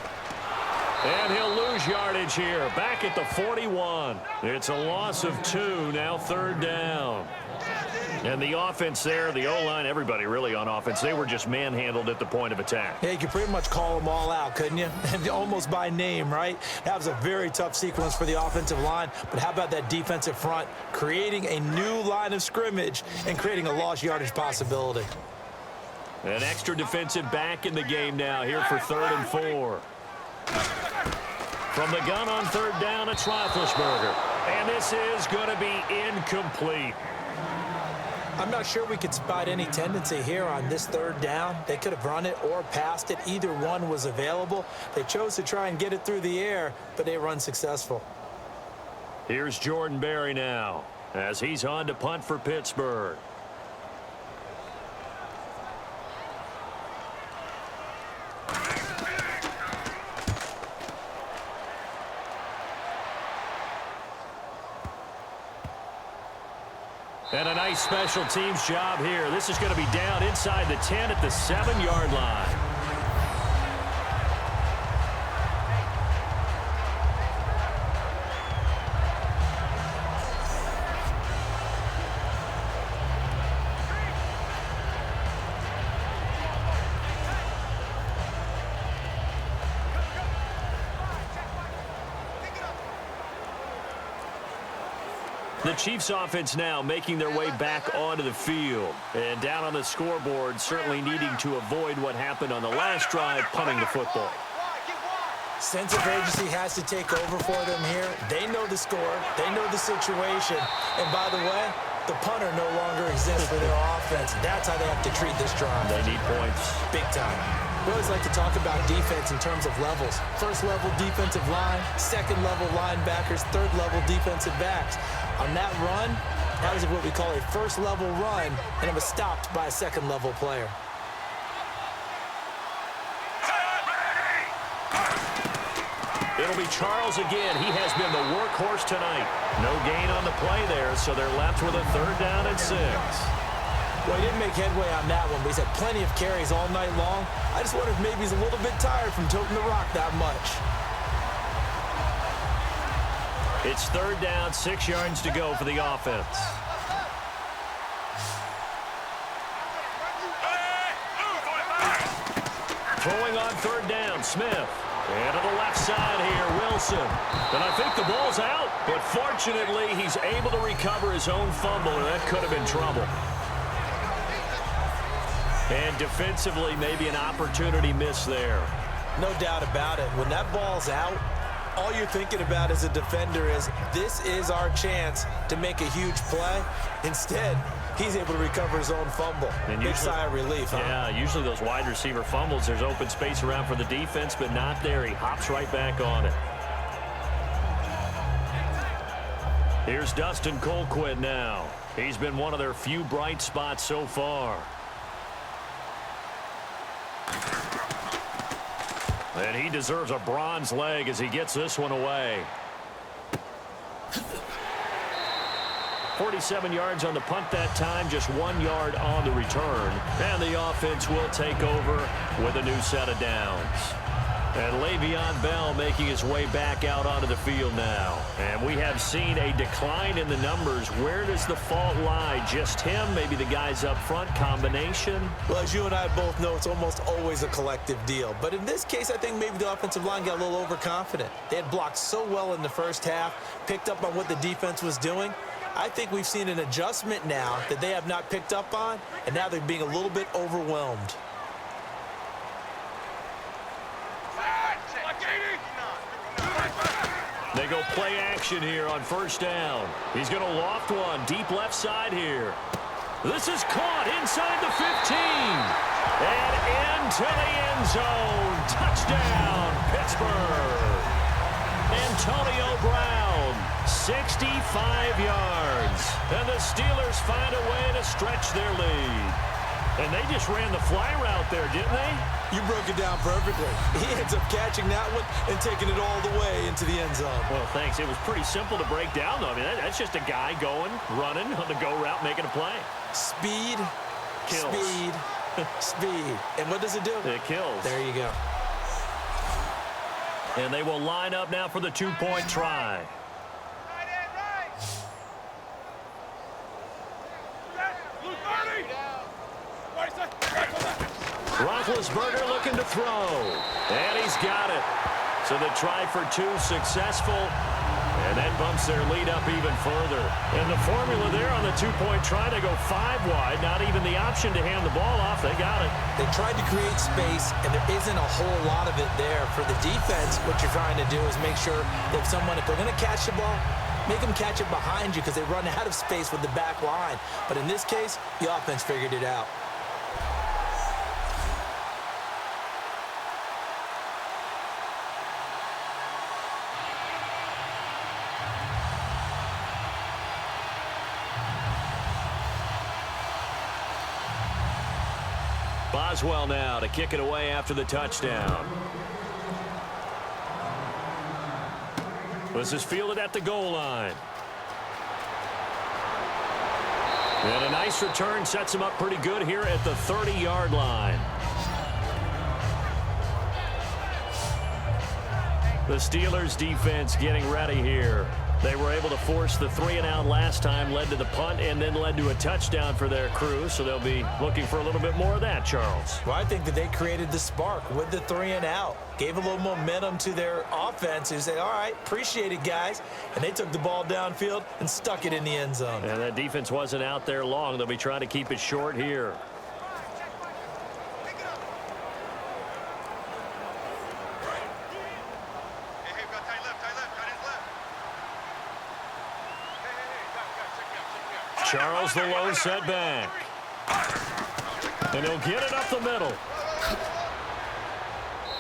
Speaker 2: And he'll lose yardage here. Back at the 41. It's a loss of 2. Now 3rd down. And the offense there, the O-line, everybody really on offense, they were just manhandled at the point of attack.
Speaker 3: Yeah, you could pretty much call them all out, couldn't you? Almost by name, right? That was a very tough sequence for the offensive line. But how about that defensive front creating a new line of scrimmage and creating a lost yardage possibility?
Speaker 2: An extra defensive back in the game now here for 3rd and 4. From the gun on 3rd down, it's Roethlisberger. And this is going to be incomplete.
Speaker 3: I'm not sure we could spot any tendency here on this 3rd down. They could have run it or passed it. Either one was available. They chose to try and get it through the air, but they were unsuccessful.
Speaker 2: Here's Jordan Berry now as he's on to punt for Pittsburgh. And a nice special teams job here. This is going to be down inside the 10 at the 7-yard line. The Chiefs offense now making their way back onto the field. And down on the scoreboard, certainly needing to avoid what happened on the last drive, punting the football.
Speaker 3: Sense of urgency has to take over for them here. They know the score. They know the situation. And by the way, the punter no longer exists for their offense. That's how they have to treat this drive.
Speaker 2: They need points.
Speaker 3: Big time. We always like to talk about defense in terms of levels. 1st level defensive line, 2nd level linebackers, 3rd level defensive backs. On that run, that was what we call a 1st level run, and it was stopped by a 2nd level player.
Speaker 2: It'll be Charles again. He has been the workhorse tonight. No gain on the play there, so they're left with a 3rd down and 6.
Speaker 3: Well, he didn't make headway on that one, but he's had plenty of carries all night long. I just wonder if maybe he's a little bit tired from toting the rock that much.
Speaker 2: It's 3rd down, 6 yards to go for the offense. Throwing on 3rd down, Smith. And to the left side here, Wilson. And I think the ball's out, but fortunately he's able to recover his own fumble, and that could have been trouble. And defensively, maybe an opportunity miss there.
Speaker 3: No doubt about it. When that ball's out, all you're thinking about as a defender is, this is our chance to make a huge play. Instead, he's able to recover his own fumble. And big sigh of relief, huh?
Speaker 2: Yeah, usually those wide receiver fumbles, there's open space around for the defense, but not there. He hops right back on it. Here's Dustin Colquitt now. He's been one of their few bright spots so far. And he deserves a bronze leg as he gets this one away. 47 yards on the punt that time, just 1 yard on the return. And the offense will take over with a new set of downs. And Le'Veon Bell making his way back out onto the field now. And we have seen a decline in the numbers. Where does the fault lie? Just him? Maybe the guys up front? Combination?
Speaker 3: Well, as you and I both know, it's almost always a collective deal. But in this case, I think maybe the offensive line got a little overconfident. They had blocked so well in the first half, picked up on what the defense was doing. I think we've seen an adjustment now that they have not picked up on, and now they're being a little bit overwhelmed.
Speaker 2: They go play action here on first down. He's going to loft one deep left side here. This is caught inside the 15. And into the end zone. Touchdown, Pittsburgh. Antonio Brown, 65 yards. And the Steelers find a way to stretch their lead. And they just ran the fly route there, didn't they?
Speaker 3: You broke it down perfectly. He ends up catching that one and taking it all the way into the end zone.
Speaker 2: Well, thanks. It was pretty simple to break down, though. I mean, that's just a guy going, running on the go route, making a play.
Speaker 3: Speed,
Speaker 2: kills.
Speaker 3: Speed, speed. And what does it do?
Speaker 2: It kills.
Speaker 3: There you go.
Speaker 2: And they will line up now for the two-point try. Roethlisberger looking to throw. And he's got it. So the try for two successful. And that bumps their lead up even further. And the formula there on the two-point try to go 5 wide. Not even the option to hand the ball off. They got it.
Speaker 3: They tried to create space, and there isn't a whole lot of it there. For the defense, what you're trying to do is make sure that if they're going to catch the ball, make them catch it behind you because they run out of space with the back line. But in this case, the offense figured it out.
Speaker 2: Boswell now to kick it away after the touchdown. This is fielded at the goal line. And a nice return sets him up pretty good here at the 30-yard line. The Steelers defense getting ready here. They were able to force the 3-and-out last time, led to the punt, and then led to a touchdown for their crew. So they'll be looking for a little bit more of that, Charles.
Speaker 3: Well, I think that they created the spark with the 3-and-out. Gave a little momentum to their offense who said, all right, appreciate it, guys. And they took the ball downfield and stuck it in the end zone.
Speaker 2: And that defense wasn't out there long. They'll be trying to keep it short here. Charles the low setback. And he'll get it up the middle.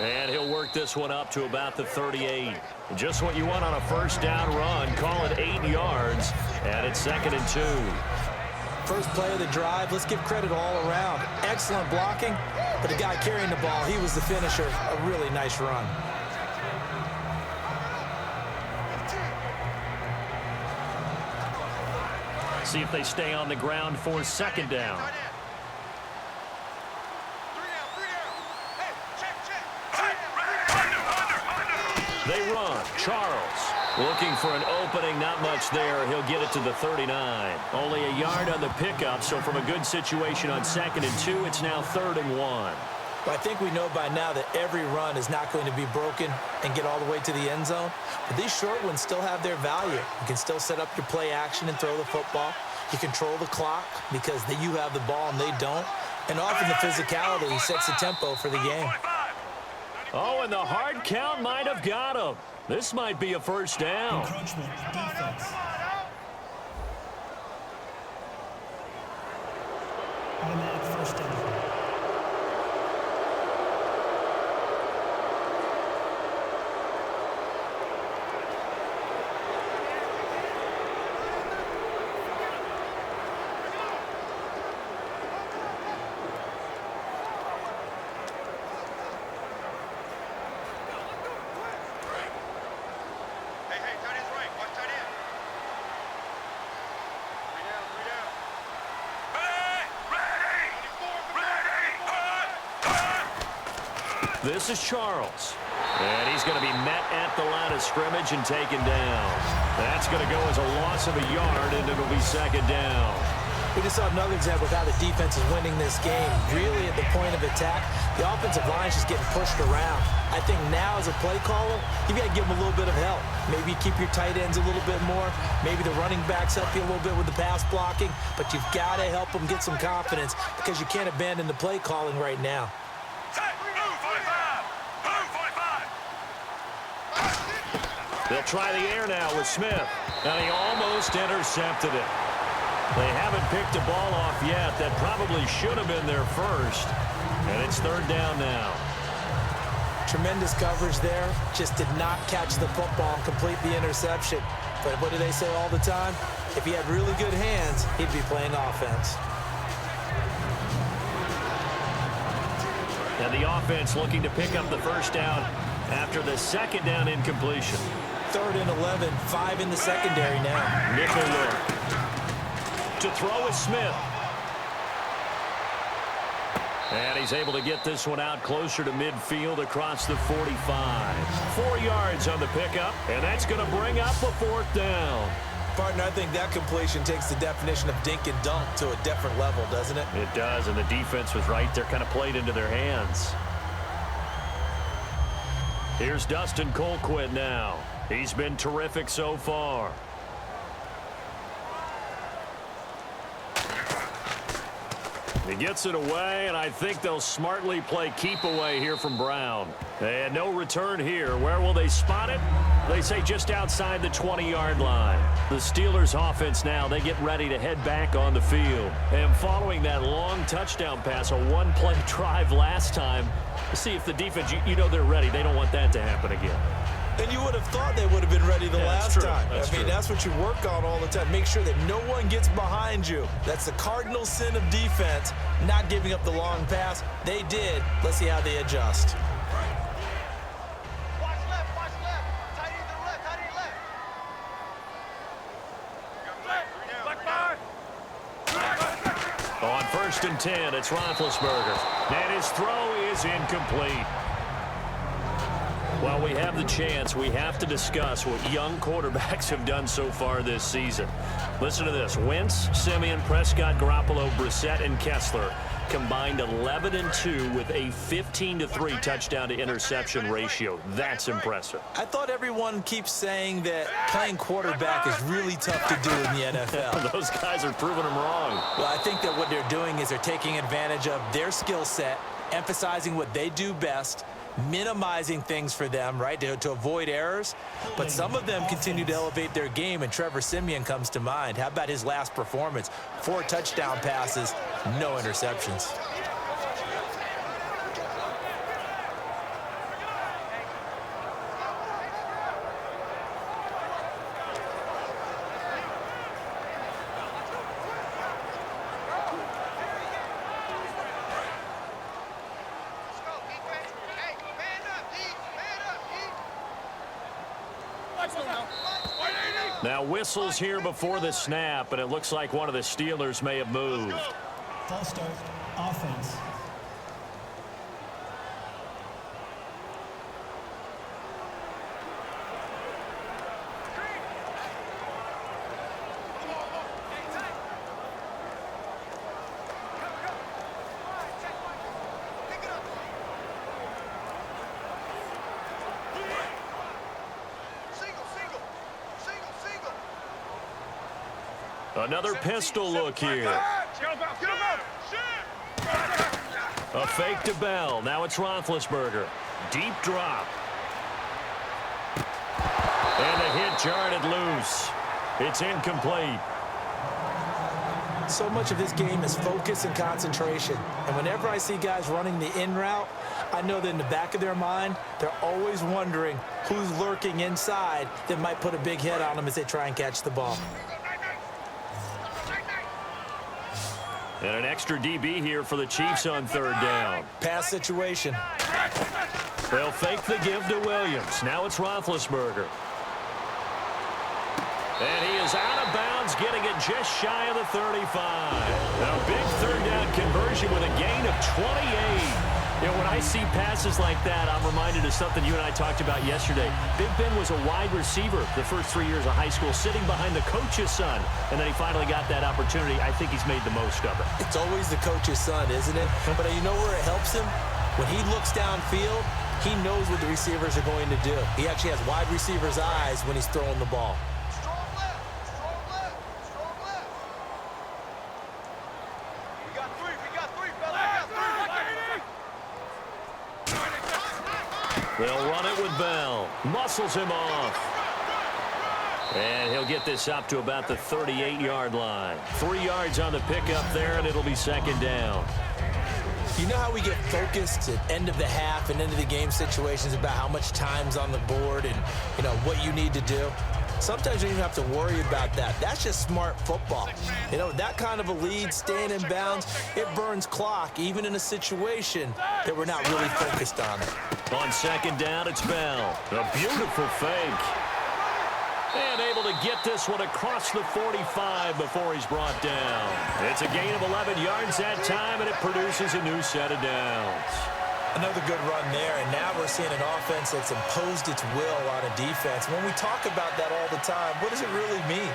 Speaker 2: And he'll work this one up to about the 38. Just what you want on a first down run. Call it 8 yards. And it's 2nd and 2.
Speaker 3: First play of the drive. Let's give credit all around. Excellent blocking. But the guy carrying the ball, he was the finisher. A really nice run.
Speaker 2: See if they stay on the ground for 2nd down. They run. Charles looking for an opening. Not much there. He'll get it to the 39. Only a yard on the pickup. So from a good situation on 2nd and 2, it's now 3rd and 1.
Speaker 3: Well, I think we know by now that every run is not going to be broken and get all the way to the end zone. But these short ones still have their value. You can still set up your play action and throw the football. You control the clock because you have the ball and they don't. And often the physicality sets the tempo for the game.
Speaker 2: Oh, and the hard count might have got him. This might be a first down.
Speaker 5: Encroachment, defense. Automatic first down.
Speaker 2: This is Charles. And he's going to be met at the line of scrimmage and taken down. That's going to go as a loss of a yard, and it'll be second down.
Speaker 3: We just saw another example of how the defense is winning this game. Really at the point of attack, the offensive line is just getting pushed around. I think now as a play caller, you've got to give them a little bit of help. Maybe keep your tight ends a little bit more. Maybe the running backs help you a little bit with the pass blocking. But you've got to help them get some confidence because you can't abandon the play calling right now.
Speaker 2: They'll try the air now with Smith. And he almost intercepted it. They haven't picked a ball off yet. That probably should have been their first. And it's third down now.
Speaker 3: Tremendous coverage there. Just did not catch the football and complete the interception. But what do they say all the time? If he had really good hands, he'd be playing offense.
Speaker 2: And the offense looking to pick up the first down after the second down incompletion.
Speaker 3: 3rd and 11, 5 in the secondary now.
Speaker 2: Nickel look. To throw is Smith. And he's able to get this one out closer to midfield across the 45. 4 yards on the pickup, and that's going to bring up a 4th down.
Speaker 3: Partner, I think that completion takes the definition of dink and dunk to a different level, doesn't it?
Speaker 2: It does, and the defense was right there, kind of played into their hands. Here's Dustin Colquitt now. He's been terrific so far. He gets it away, and I think they'll smartly play keep away here from Brown. And no return here. Where will they spot it? They say just outside the 20-yard line. The Steelers offense now, they get ready to head back on the field. And following that long touchdown pass, a one-play drive last time, see if the defense, you know they're ready. They don't want that to happen again.
Speaker 3: And you would have thought they would have been ready the last time.
Speaker 2: I mean,
Speaker 3: that's what you work on all the time. Make sure that no one gets behind you. That's the cardinal sin of defense, not giving up the long pass. They did. Let's see how they adjust.
Speaker 4: Watch left, tight end to the left, tight end left.
Speaker 2: On 1st and 10, it's Roethlisberger. And his throw is incomplete. Well, we have the chance. We have to discuss what young quarterbacks have done so far this season. Listen to this. Wentz, Simeon, Prescott, Garoppolo, Brissett, and Kessler combined 11-2 with a 15-3 touchdown to interception ratio. That's impressive.
Speaker 3: I thought everyone keeps saying that playing quarterback is really tough to do in the NFL.
Speaker 2: Those guys are proving them wrong.
Speaker 3: Well, I think that what they're doing is they're taking advantage of their skill set, emphasizing what they do best, minimizing things for them, right, to avoid errors. But some of them continue to elevate their game, and Trevor Siemian comes to mind. How about his last performance? 4 touchdown passes, no interceptions.
Speaker 2: Now whistles here before the snap, and it looks like one of the Steelers may have moved.
Speaker 5: False start, offense.
Speaker 2: Another pistol look here. A fake to Bell. Now it's Roethlisberger. Deep drop. And a hit jarred loose. It's incomplete.
Speaker 3: So much of this game is focus and concentration. And whenever I see guys running the in route, I know that in the back of their mind, they're always wondering who's lurking inside that might put a big hit on them as they try and catch the ball.
Speaker 2: And an extra DB here for the Chiefs on third down.
Speaker 3: Pass situation.
Speaker 2: They'll fake the give to Williams. Now it's Roethlisberger. And he is out of bounds, getting it just shy of the 35. A big third down conversion with a gain of 28. You know, when I see passes like that, I'm reminded of something you and I talked about yesterday. Big Ben was a wide receiver the first 3 years of high school, sitting behind the coach's son. And then he finally got that opportunity. I think he's made the most of it.
Speaker 3: It's always the coach's son, isn't it? But you know where it helps him? When he looks downfield, he knows what the receivers are going to do. He actually has wide receivers' eyes when he's throwing the ball.
Speaker 2: They'll run it with Bell. Muscles him off. And he'll get this up to about the 38-yard line. 3 yards on the pickup there, and it'll be second down.
Speaker 3: You know how we get focused at end of the half and end of the game situations about how much time's on the board and, you know, what you need to do? Sometimes you don't even have to worry about that. That's just smart football. You know, that kind of a lead, staying in bounds, it burns clock, even in a situation that we're not really focused on it.
Speaker 2: On second down, it's Bell. A beautiful fake. And able to get this one across the 45 before he's brought down. It's a gain of 11 yards that time, and it produces a new set of downs.
Speaker 3: Another good run there, and now we're seeing an offense that's imposed its will on a defense. When we talk about that all the time, what does it really mean?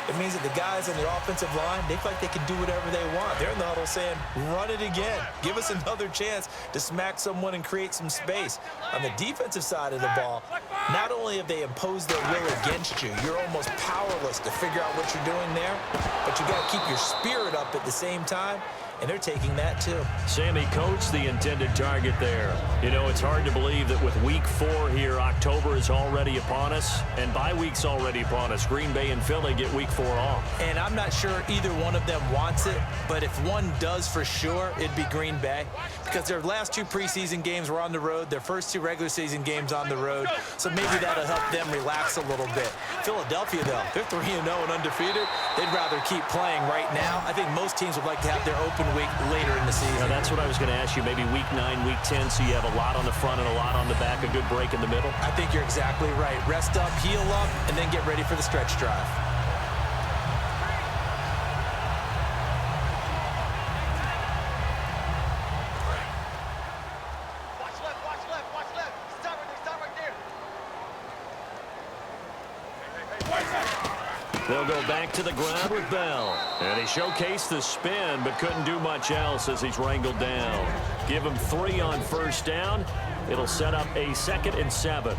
Speaker 3: It means that the guys on the offensive line, they feel like they can do whatever they want. They're in the huddle saying, run it again. Give us another chance to smack someone and create some space. On the defensive side of the ball, not only have they imposed their will against you, you're almost powerless to figure out what you're doing there, but you got to keep your spirit up at the same time. And they're taking that, too.
Speaker 2: Sammy Coates, the intended target there. You know, it's hard to believe that with Week 4 here, October is already upon us, and bye week's already upon us. Green Bay and Philly get Week 4 off.
Speaker 3: And I'm not sure either one of them wants it, but if one does for sure, it'd be Green Bay. Because their last 2 preseason games were on the road, their first 2 regular season games on the road, so maybe that'll help them relax a little bit. Philadelphia, though, they're 3-0 and undefeated. They'd rather keep playing right now. I think most teams would like to have their open week later in the season.
Speaker 2: Now, that's what I was going to ask you. Maybe Week 9, Week 10, so you have a lot on the front and a lot on the back, a good break in the middle.
Speaker 3: I think you're exactly right. Rest up, heal up, and then get ready for the stretch drive.
Speaker 2: They'll go back to the ground with Bell. And he showcased the spin, but couldn't do much else as he's wrangled down. Give him 3 on first down. It'll set up a 2nd and 7.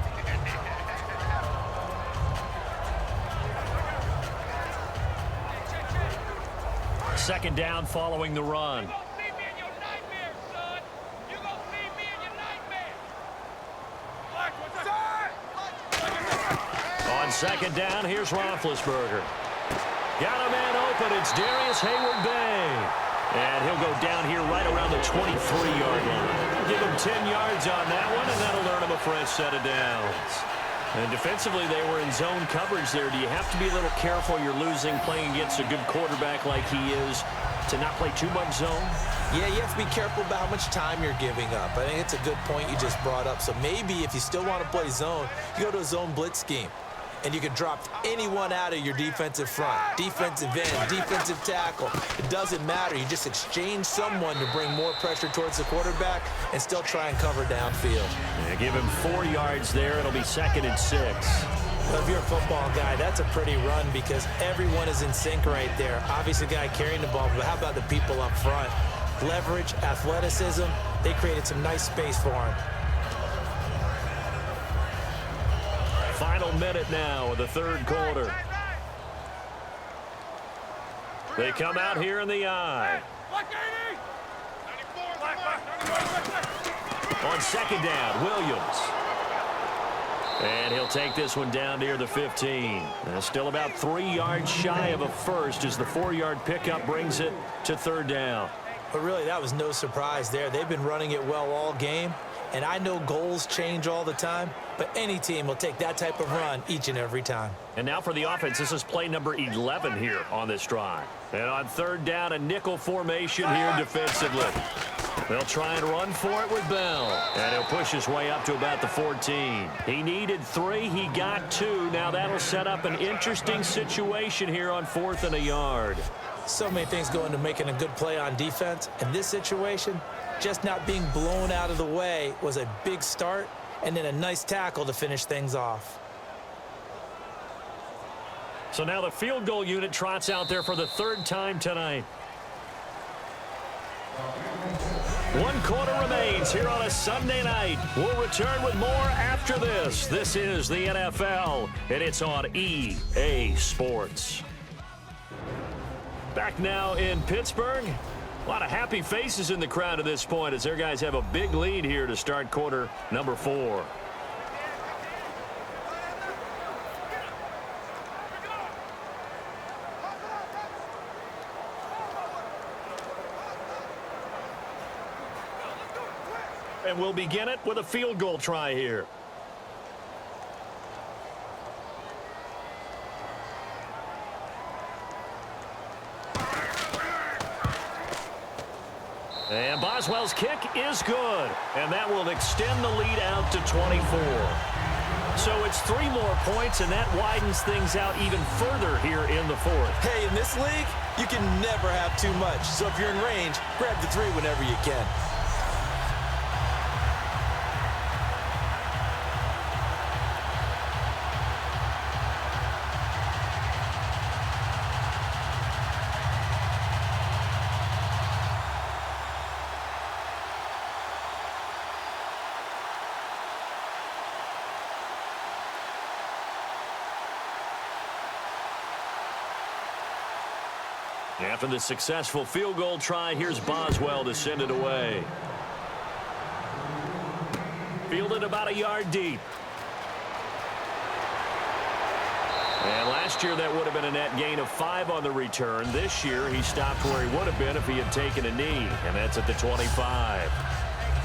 Speaker 2: Second down following the run. On second down, here's Roethlisberger. Got a man open. It's Darius Hayward-Bay. And he'll go down here right around the 23-yard line. Give him 10 yards on that one, and that'll earn him a fresh set of downs. And defensively, they were in zone coverage there. Do you have to be a little careful? You're losing, playing against a good quarterback like he is, to not play too much zone?
Speaker 3: Yeah, you have to be careful about how much time you're giving up. I think it's a good point you just brought up. So maybe if you still want to play zone, you go to a zone blitz scheme. And you can drop anyone out of your defensive front, defensive end, defensive tackle. It doesn't matter. You just exchange someone to bring more pressure towards the quarterback and still try and cover downfield.
Speaker 2: Yeah, give him 4 yards there. It'll be 2nd and 6.
Speaker 3: Well, if you're a football guy, that's a pretty run because everyone is in sync right there. Obviously, the guy carrying the ball, but how about the people up front? Leverage, athleticism, they created some nice space for him.
Speaker 2: Final minute now of the third quarter. They come out here in the I. On second down, Williams. And he'll take this one down near the 15. Still about 3 yards shy of a first as the 4-yard pickup brings it to third down.
Speaker 3: But really, that was no surprise there. They've been running it well all game. And I know goals change all the time, but any team will take that type of run each and every time.
Speaker 2: And now for the offense, this is play number 11 here on this drive. And on third down, a nickel formation here defensively. They'll try and run for it with Bell. And he'll push his way up to about the 14. He needed 3. He got 2. Now that'll set up an interesting situation here on 4th and a yard.
Speaker 3: So many things go into making a good play on defense. In this situation, just not being blown out of the way was a big start, and then a nice tackle to finish things off.
Speaker 2: So now the field goal unit trots out there for the 3rd time tonight. 1 quarter remains here on a Sunday night. We'll return with more after this. This is the NFL, and it's on EA Sports. Back now in Pittsburgh. A lot of happy faces in the crowd at this point as their guys have a big lead here to start quarter number 4. And we'll begin it with a field goal try here. And Boswell's kick is good. And that will extend the lead out to 24. So it's 3 more points, and that widens things out even further here in the 4th.
Speaker 3: Hey, in this league, you can never have too much. So if you're in range, grab the 3 whenever you can.
Speaker 2: After the successful field goal try, here's Boswell to send it away. Fielded about a yard deep. And last year that would have been a net gain of 5 on the return. This year he stopped where he would have been if he had taken a knee, and that's at the 25.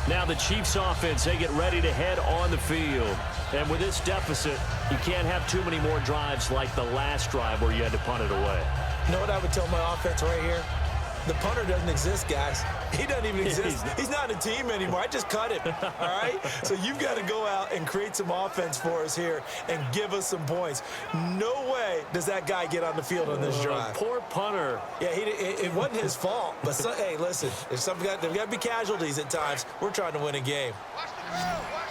Speaker 2: Now the Chiefs offense, they get ready to head on the field. And with this deficit, you can't have too many more drives like the last drive where you had to punt it away.
Speaker 3: You know what I would tell my offense right here? The punter doesn't exist, guys. He doesn't even exist. He's not a team anymore. I just cut him, all right? So you've got to go out and create some offense for us here and give us some points. No way does that guy get on the field on this drive.
Speaker 2: Poor punter.
Speaker 3: Yeah, it wasn't his fault. But, hey, listen, there's got to be casualties at times. We're trying to win a game.
Speaker 4: Watch the girl. Watch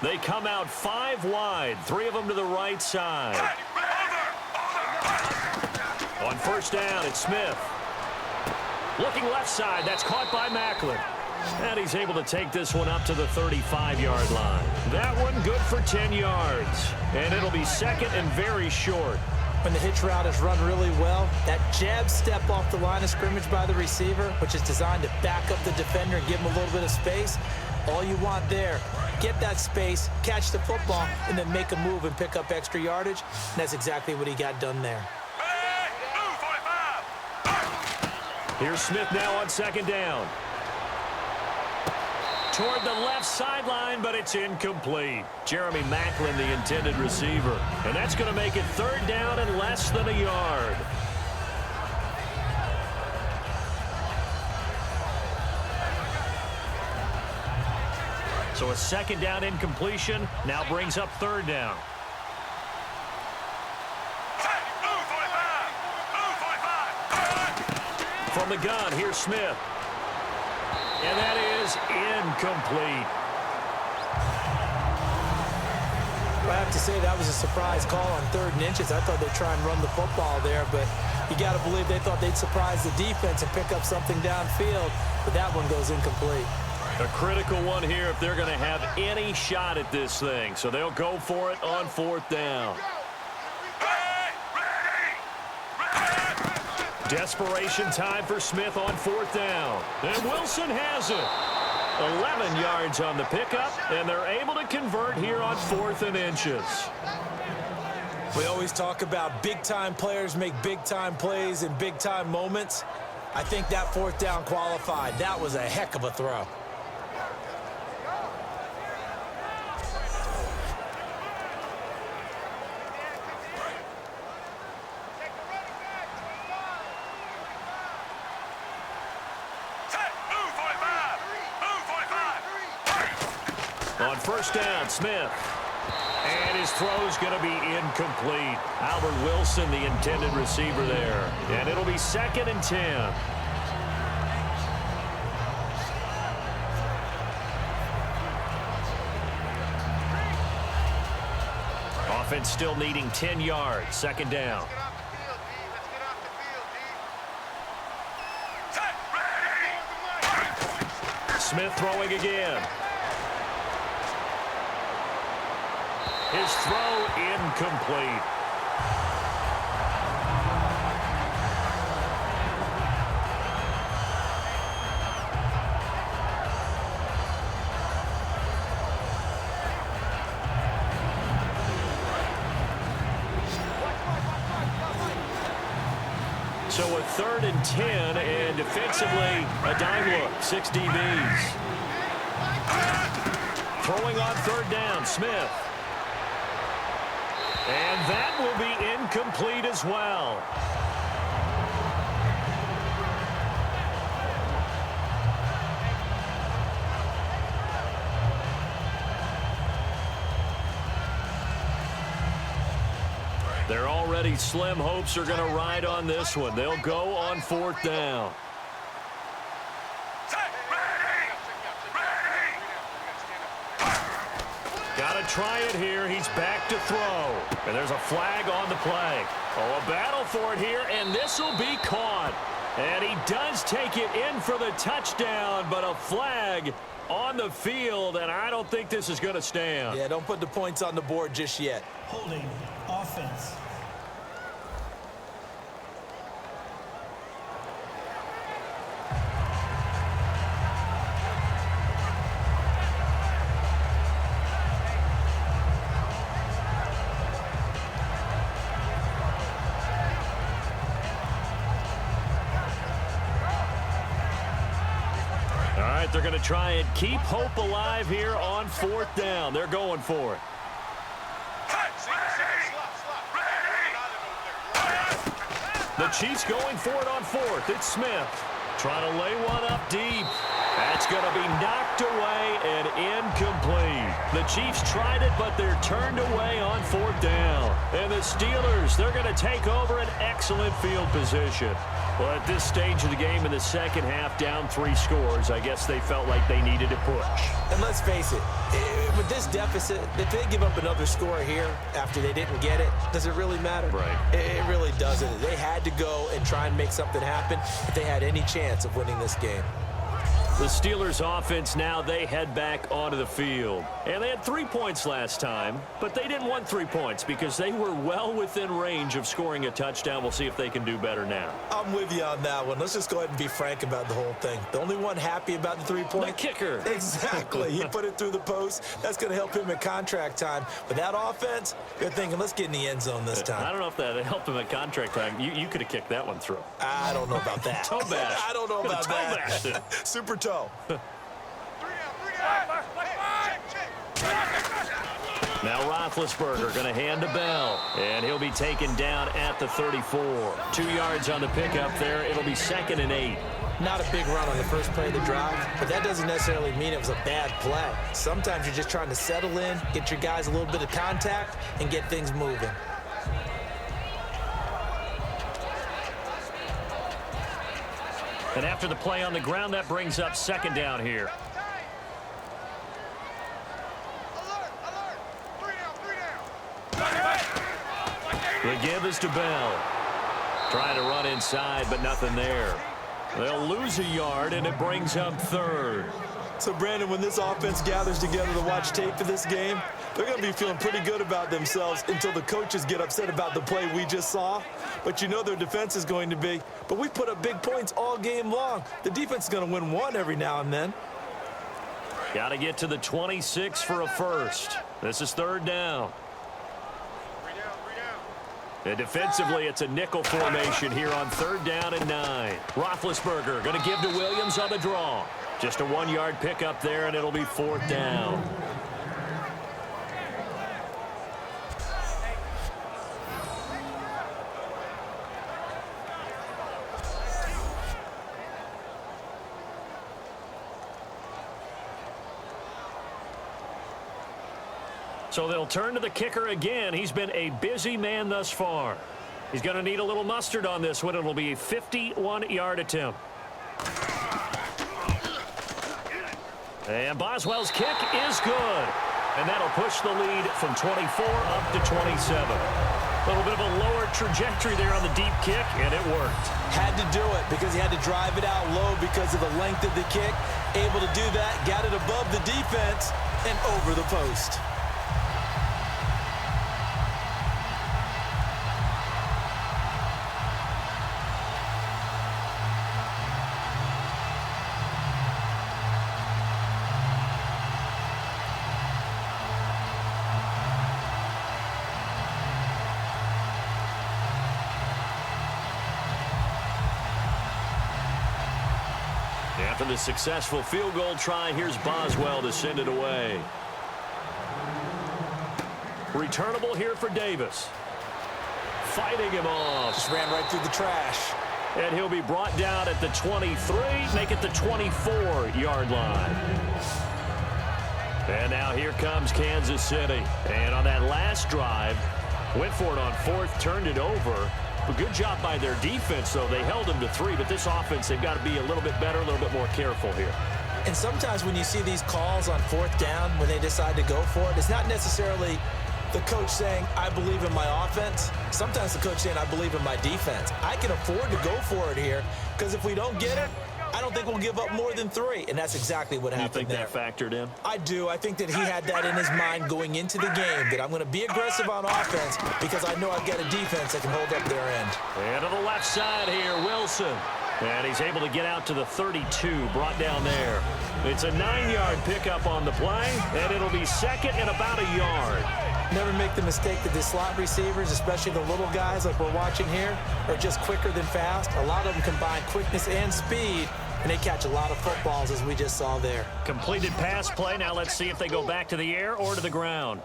Speaker 4: the girl.
Speaker 2: They come out 5 wide, 3 of them to the right side. On first down, it's Smith. Looking left side, that's caught by Macklin. And he's able to take this one up to the 35-yard line. That one good for 10 yards. And it'll be 2nd and very short.
Speaker 3: When the hitch route is run really well, that jab step off the line of scrimmage by the receiver, which is designed to back up the defender and give him a little bit of space, all you want there, get that space, catch the football, and then make a move and pick up extra yardage. And that's exactly what he got done there.
Speaker 2: Here's Smith now on second down. Toward the left sideline, but it's incomplete. Jeremy Macklin, the intended receiver. And that's going to make it 3rd down and less than a yard. So a 2nd down incompletion now brings up 3rd down. From the gun, here's Smith. And that is incomplete.
Speaker 3: I have to say that was a surprise call on 3rd and inches. I thought they'd try and run the football there, but you got to believe they thought they'd surprise the defense and pick up something downfield, but that one goes incomplete.
Speaker 2: A critical one here if they're going to have any shot at this thing. So they'll go for it on 4th down. Desperation time for Smith on 4th down. And Wilson has it. 11 yards on the pickup, and they're able to convert here on 4th and inches.
Speaker 3: We always talk about big-time players make big-time plays in big-time moments. I think that 4th down qualified. That was a heck of a throw.
Speaker 2: On 1st down, Smith. And his throw's going to be incomplete. Albert Wilson, the intended receiver there. And it'll be 2nd and 10. Offense still needing 10 yards. 2nd down. Smith throwing again. His throw incomplete. So a 3rd and 10, and defensively a dime look. 6 DBs. Throwing on 3rd down, Smith. And that will be incomplete as well. Their already slim hopes are going to ride on this one. They'll go on 4th down. Got to try it here. He's back to throw. And there's a flag on the play. Oh, a battle for it here, and this will be caught. And he does take it in for the touchdown, but a flag on the field, and I don't think this is going to stand.
Speaker 3: Yeah, don't put the points on the board just yet.
Speaker 5: Holding offense.
Speaker 2: They're going to try and keep hope alive here on 4th down. They're going for it. The Chiefs going for it on 4th. It's Smith trying to lay one up deep. That's going to be knocked away and incomplete. The Chiefs tried it, but they're turned away on 4th down. And the Steelers, they're going to take over an excellent field position. Well, at this stage of the game in the 2nd half, down 3 scores, I guess they felt like they needed to push.
Speaker 3: And let's face it, with this deficit, if they give up another score here after they didn't get it, does it really matter?
Speaker 2: Right.
Speaker 3: It really doesn't. They had to go and try and make something happen if they had any chance of winning this game.
Speaker 2: The Steelers offense now, they head back onto the field. And they had 3 points last time, but they didn't want 3 points because they were well within range of scoring a touchdown. We'll see if they can do better now.
Speaker 3: I'm with you on that one. Let's just go ahead and be frank about the whole thing. The only one happy about the 3-point?
Speaker 2: The kicker.
Speaker 3: Exactly. He put it through the post. That's going to help him in contract time. But that offense, they're thinking, let's get in the end zone this time.
Speaker 2: I don't know if that helped him at contract time. You could have kicked that one through.
Speaker 3: I don't know about that.
Speaker 2: Toe bash.
Speaker 3: I don't know about
Speaker 2: Toe
Speaker 3: that.
Speaker 2: bash.
Speaker 3: Super toe.
Speaker 2: Now Roethlisberger going to hand to Bell, and he'll be taken down at the 34. 2 yards on the pickup there. It'll be 2nd and 8.
Speaker 3: Not a big run on the first play of the drive, but that doesn't necessarily mean it was a bad play. Sometimes you're just trying to settle in, get your guys a little bit of contact, and get things moving.
Speaker 2: And after the play on the ground, that brings up 2nd down here. The give is to Bell. Trying to run inside, but nothing there. They'll lose a yard, and it brings up 3rd.
Speaker 3: So, Brandon, when this offense gathers together to watch tape for this game, they're going to be feeling pretty good about themselves until the coaches get upset about the play we just saw. But you know their defense is going to be. But we put up big points all game long. The defense is going to win one every now and then.
Speaker 2: Got to get to the 26 for a first. This is third down. And defensively, it's a nickel formation here on third down and 9. Roethlisberger going to give to Williams on the draw. Just a 1-yard pickup there, and it'll be fourth down. So they'll turn to the kicker again. He's been a busy man thus far. He's going to need a little mustard on this one. It'll be a 51-yard attempt. And Boswell's kick is good. And that'll push the lead from 24 up to 27. A little bit of a lower trajectory there on the deep kick, and it worked.
Speaker 3: Had to do it because he had to drive it out low because of the length of the kick. Able to do that, got it above the defense and over the post.
Speaker 2: After the successful field goal try, here's Boswell to send it away. Returnable here for Davis. Fighting him off.
Speaker 3: Just ran right through the trash.
Speaker 2: And he'll be brought down at the 23, make it the 24-yard line. And now here comes Kansas City. And on that last drive, went for it on fourth, turned it over. A good job by their defense, though. They held them to 3, but this offense, they've got to be a little bit better, a little bit more careful here.
Speaker 3: And sometimes when you see these calls on fourth down, when they decide to go for it, it's not necessarily the coach saying, I believe in my offense. Sometimes the coach saying, I believe in my defense. I can afford to go for it here because if we don't get it, I don't think we'll give up more than 3, and that's exactly what happened there.
Speaker 2: You think that factored in?
Speaker 3: I do. I think that he had that in his mind going into the game, that I'm going to be aggressive on offense because I know I've got a defense that can hold up their end.
Speaker 2: And to the left side here, Wilson. And he's able to get out to the 32, brought down there. It's a 9-yard pickup on the play, and it'll be second and about a yard.
Speaker 3: Never make the mistake that the slot receivers, especially the little guys like we're watching here, are just quicker than fast. A lot of them combine quickness and speed, and they catch a lot of footballs, as we just saw there.
Speaker 2: Completed pass play. Now let's see if they go back to the air or to the ground.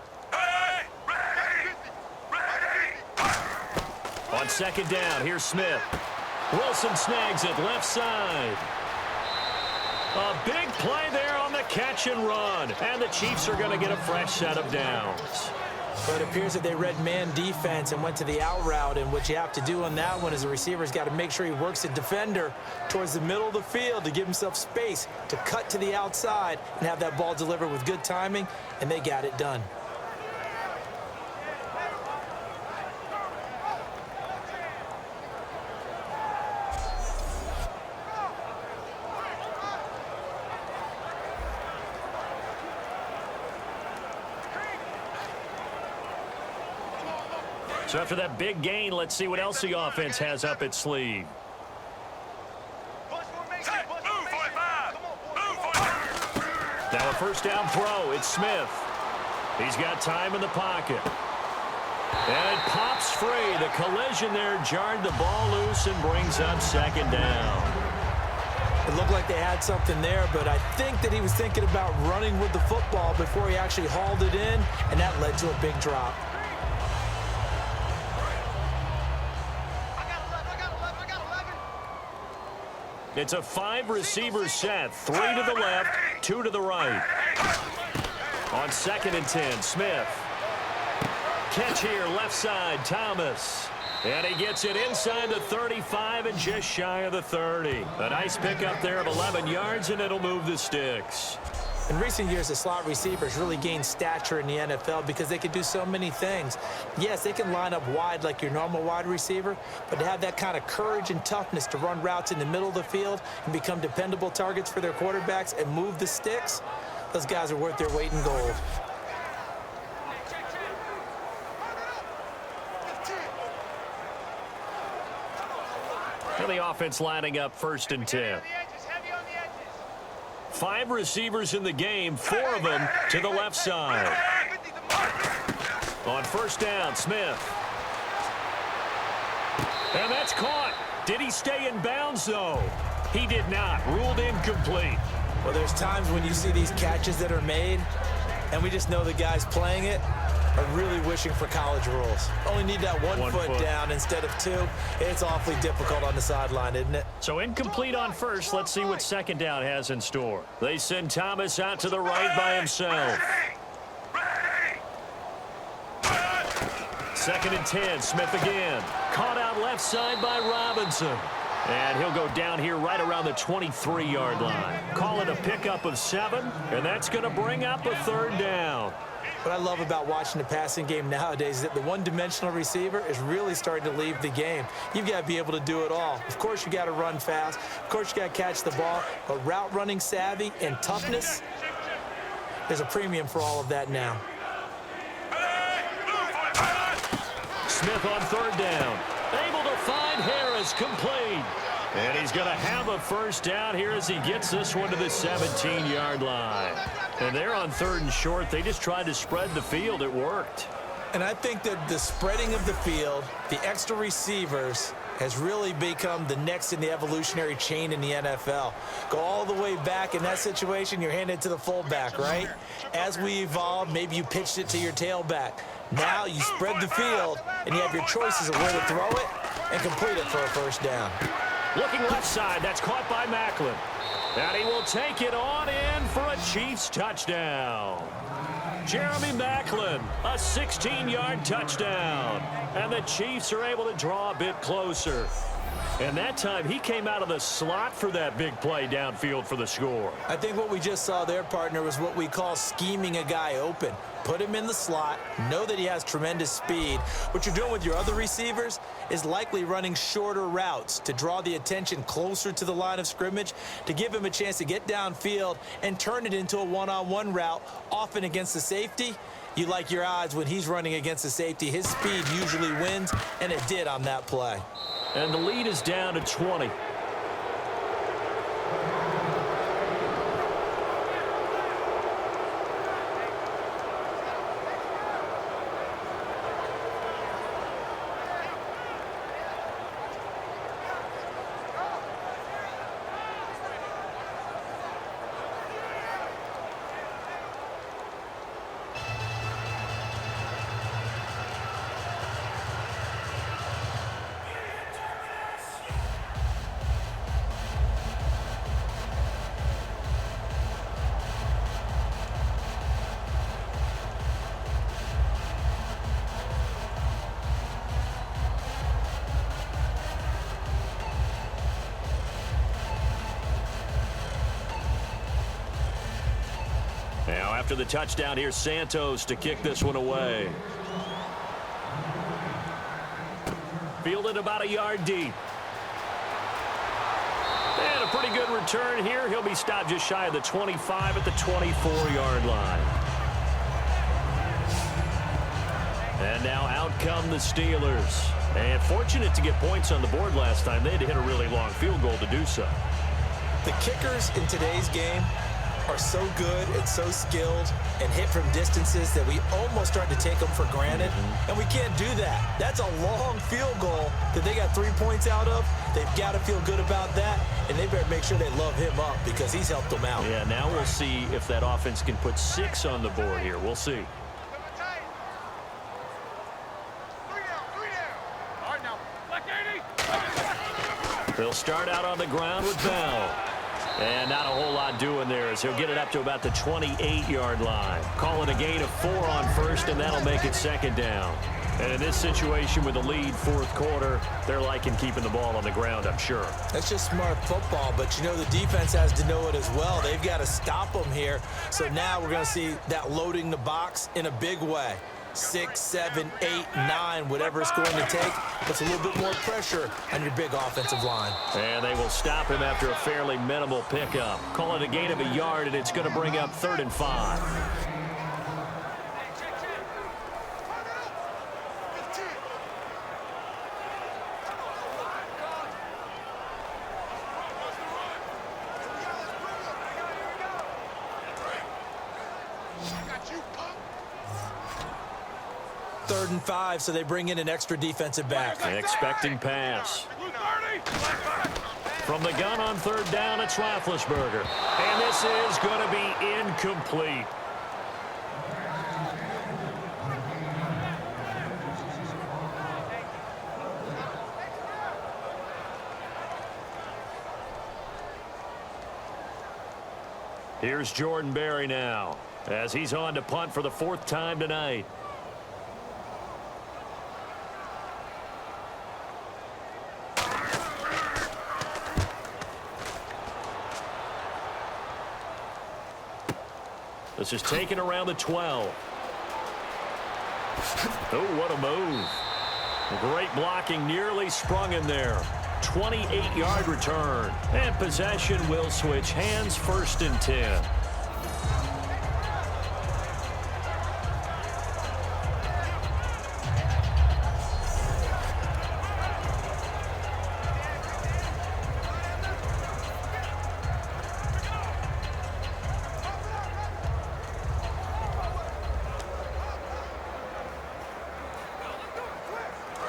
Speaker 2: On second down, here's Smith. Wilson snags it left side. A big play there on the catch and run. And the Chiefs are going to get a fresh set of downs.
Speaker 3: But it appears that they read man defense and went to the out route, and what you have to do on that one is the receiver's got to make sure he works the defender towards the middle of the field to give himself space to cut to the outside and have that ball delivered with good timing, and they got it done.
Speaker 2: So after that big gain, let's see what else the offense has up its sleeve. Now a first down throw. It's Smith. He's got time in the pocket. And it pops free. The collision there jarred the ball loose and brings up second down.
Speaker 3: It looked like they had something there, but I think that he was thinking about running with the football before he actually hauled it in, and that led to a big drop.
Speaker 2: It's a 5-receiver set. 3 to the left, 2 to the right. On second and 10, Smith. Catch here, left side, Thomas. And he gets it inside the 35 and just shy of the 30. A nice pickup there of 11 yards, and it'll move the sticks.
Speaker 3: In recent years, the slot receivers really gained stature in the NFL because they can do so many things. Yes, they can line up wide like your normal wide receiver, but to have that kind of courage and toughness to run routes in the middle of the field and become dependable targets for their quarterbacks and move the sticks, those guys are worth their weight in gold.
Speaker 2: And the offense lining up first and 10. 5 receivers in the game, 4 of them to the left side. On first down, Smith. And that's caught. Did he stay in bounds, though? He did not. Ruled incomplete.
Speaker 3: Well, there's times when you see these catches that are made, and we just know the guys playing it are really wishing for college rules. Only need that one foot down instead of 2. It's awfully difficult on the sideline, isn't it?
Speaker 2: So incomplete on first. Let's see what second down has in store. They send Thomas out to the right by himself. Second and 10, Smith again. Caught out left side by Robinson. And he'll go down here right around the 23-yard line. Call it a pickup of 7, and that's going to bring up a third down.
Speaker 3: What I love about watching the passing game nowadays is that the one-dimensional receiver is really starting to leave the game. You've got to be able to do it all. Of course, you got to run fast. Of course, you got to catch the ball. But route running savvy and toughness, there's a premium for all of that now.
Speaker 2: Smith on third down. Able to find Harris, complete. And he's going to have a first down here as he gets this one to the 17-yard line. And they're on third and short. They just tried to spread the field. It worked.
Speaker 3: And I think that the spreading of the field, the extra receivers, has really become the next in the evolutionary chain in the NFL. Go all the way back in that situation, you're handed to the fullback, right? As we evolve, maybe you pitched it to your tailback. Now you spread the field, and you have your choices of where to throw it and complete it for a first down.
Speaker 2: Looking left side, that's caught by Macklin. And he will take it on in for a Chiefs touchdown. Jeremy Macklin, a 16-yard touchdown. And the Chiefs are able to draw a bit closer. And that time, he came out of the slot for that big play downfield for the score.
Speaker 3: I think what we just saw there, partner, was what we call scheming a guy open. Put him in the slot, know that he has tremendous speed. What you're doing with your other receivers is likely running shorter routes to draw the attention closer to the line of scrimmage, to give him a chance to get downfield and turn it into a one-on-one route, often against the safety. You like your odds when he's running against the safety. His speed usually wins, and it did on that play.
Speaker 2: And the lead is down to 20. Now, after the touchdown, here's Santos to kick this one away. Fielded about a yard deep. And a pretty good return here. He'll be stopped just shy of the 25 at the 24-yard line. And now out come the Steelers. And fortunate to get points on the board last time. They had to hit a really long field goal to do so.
Speaker 3: The kickers in today's game are so good and so skilled and hit from distances that we almost start to take them for granted. And we can't do that. That's a long field goal that they got 3 points out of. They've got to feel good about that, and they better make sure they love him up because he's helped them out.
Speaker 2: Yeah, now we'll see if that offense can put 6 on the board here. We'll see. They'll start out on the ground with Bell. And not a whole lot doing there as he'll get it up to about the 28-yard line. Call it a gain of 4 on first, and that'll make it second down. And in this situation with the lead fourth quarter, they're liking keeping the ball on the ground, I'm sure.
Speaker 3: That's just smart football, but you know the defense has to know it as well. They've got to stop them here. So now we're going to see that loading the box in a big way. 6, 7, 8, 9, whatever it's going to take. Puts a little bit more pressure on your big offensive line.
Speaker 2: And they will stop him after a fairly minimal pickup. Call it a gain of a yard, and it's going to bring up 3rd and 5.
Speaker 3: 3rd and 5, so they bring in an extra defensive back.
Speaker 2: Expecting pass. From the gun on 3rd down, it's Roethlisberger. And this is going to be incomplete. Here's Jordan Berry now, as he's on to punt for the 4th time tonight. This is taken around the 12. Oh, what a move. Great blocking, nearly sprung in there. 28-yard return. And possession will switch hands, 1st and 10.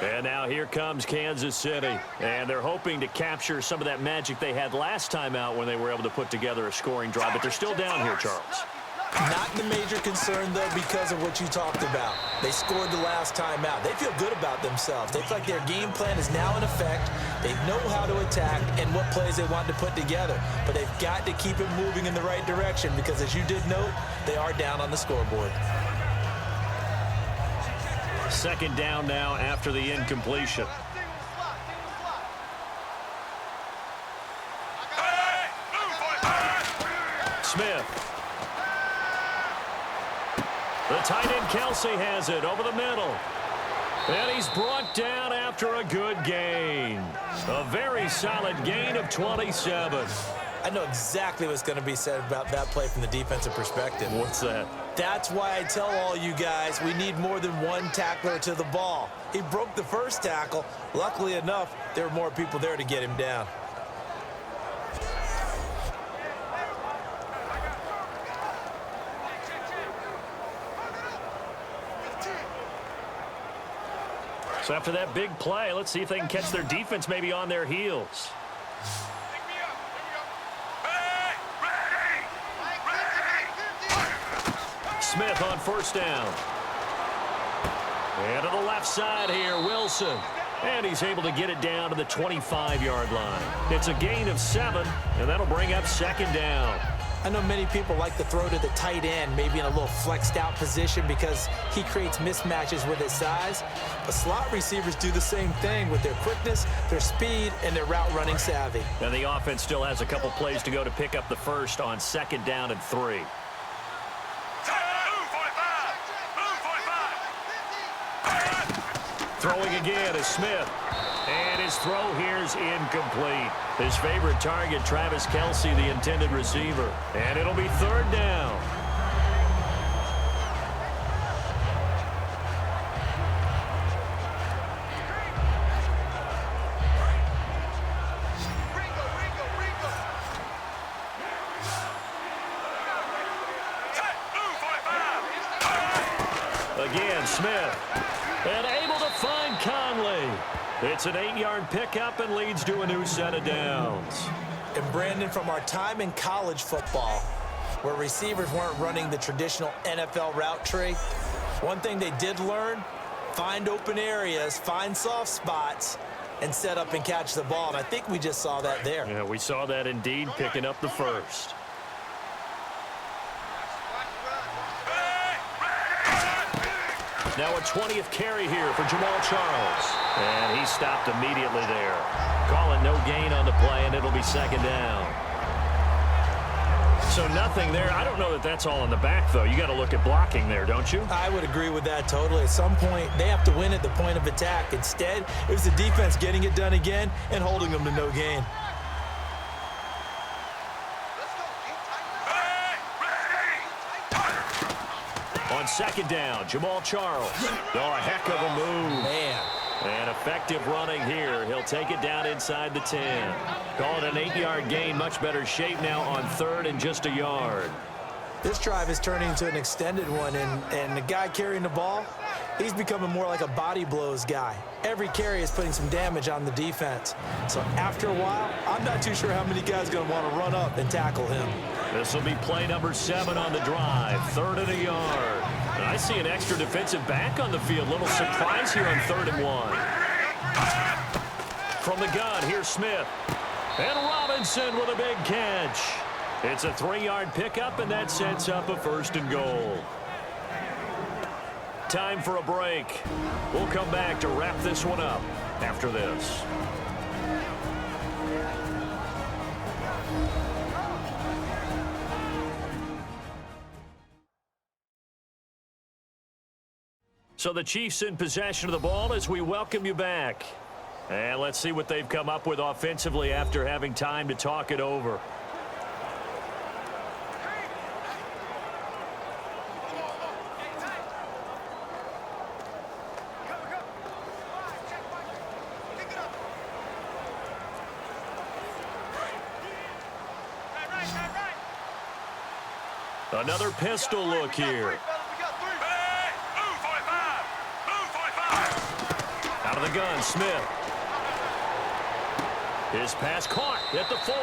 Speaker 2: And now here comes Kansas City. And they're hoping to capture some of that magic they had last time out when they were able to put together a scoring drive. But they're still down here, Charles.
Speaker 3: Not the major concern, though, because of what you talked about. They scored the last time out. They feel good about themselves. They feel like their game plan is now in effect. They know how to attack and what plays they want to put together. But they've got to keep it moving in the right direction because, as you did note, they are down on the scoreboard.
Speaker 2: 2nd down now after the incompletion. Smith. The tight end Kelsey has it over the middle. And he's brought down after a good gain. A very solid gain of 27.
Speaker 3: I know exactly what's going to be said about that play from the defensive perspective.
Speaker 2: What's that?
Speaker 3: That's why I tell all you guys we need more than one tackler to the ball. He broke the first tackle. Luckily enough, there were more people there to get him down.
Speaker 2: So after that big play, let's see if they can catch their defense maybe on their heels. Smith on 1st down. And to the left side here, Wilson. And he's able to get it down to the 25-yard line. It's a gain of 7, and that'll bring up 2nd down.
Speaker 3: I know many people like to throw to the tight end, maybe in a little flexed out position because he creates mismatches with his size. But slot receivers do the same thing with their quickness, their speed, and their route running savvy.
Speaker 2: And the offense still has a couple plays to go to pick up the 1st on 2nd down and 3. Throwing again is Smith. And his throw here's incomplete. His favorite target, Travis Kelce, the intended receiver. And it'll be 3rd down. Again, Smith. And able to find Conley. It's an 8-yard pickup and leads to a new set of downs.
Speaker 3: And Brandon, from our time in college football, where receivers weren't running the traditional NFL route tree, one thing they did learn, find open areas, find soft spots, and set up and catch the ball. And I think we just saw that there.
Speaker 2: Yeah, we saw that indeed, picking up the 1st. Now a 20th carry here for Jamal Charles. And he stopped immediately there. Calling no gain on the play, and it'll be 2nd down. So nothing there. I don't know that that's all in the back, though. You got to look at blocking there, don't you?
Speaker 3: I would agree with that totally. At some point, they have to win at the point of attack. Instead, it was the defense getting it done again and holding them to no gain.
Speaker 2: On 2nd down, Jamal Charles. Oh, a heck of a move.
Speaker 3: Man.
Speaker 2: And effective running here. He'll take it down inside the 10. Call it an 8-yard gain. Much better shape now on 3rd and just a yard.
Speaker 3: This drive is turning into an extended one, and the guy carrying the ball, he's becoming more like a body blows guy. Every carry is putting some damage on the defense. So after a while, I'm not too sure how many guys are going to want to run up and tackle him.
Speaker 2: This will be play number 7 on the drive. 3rd and a yard. And I see an extra defensive back on the field. Little surprise here on 3rd and 1. From the gun, here's Smith. And Robinson with a big catch. It's a 3-yard pickup, and that sets up a 1st and goal. Time for a break. We'll come back to wrap this one up after this. So the Chiefs in possession of the ball as we welcome you back. And let's see what they've come up with offensively after having time to talk it over. Another pistol look here. Out of the gun, Smith. His pass caught at the 4.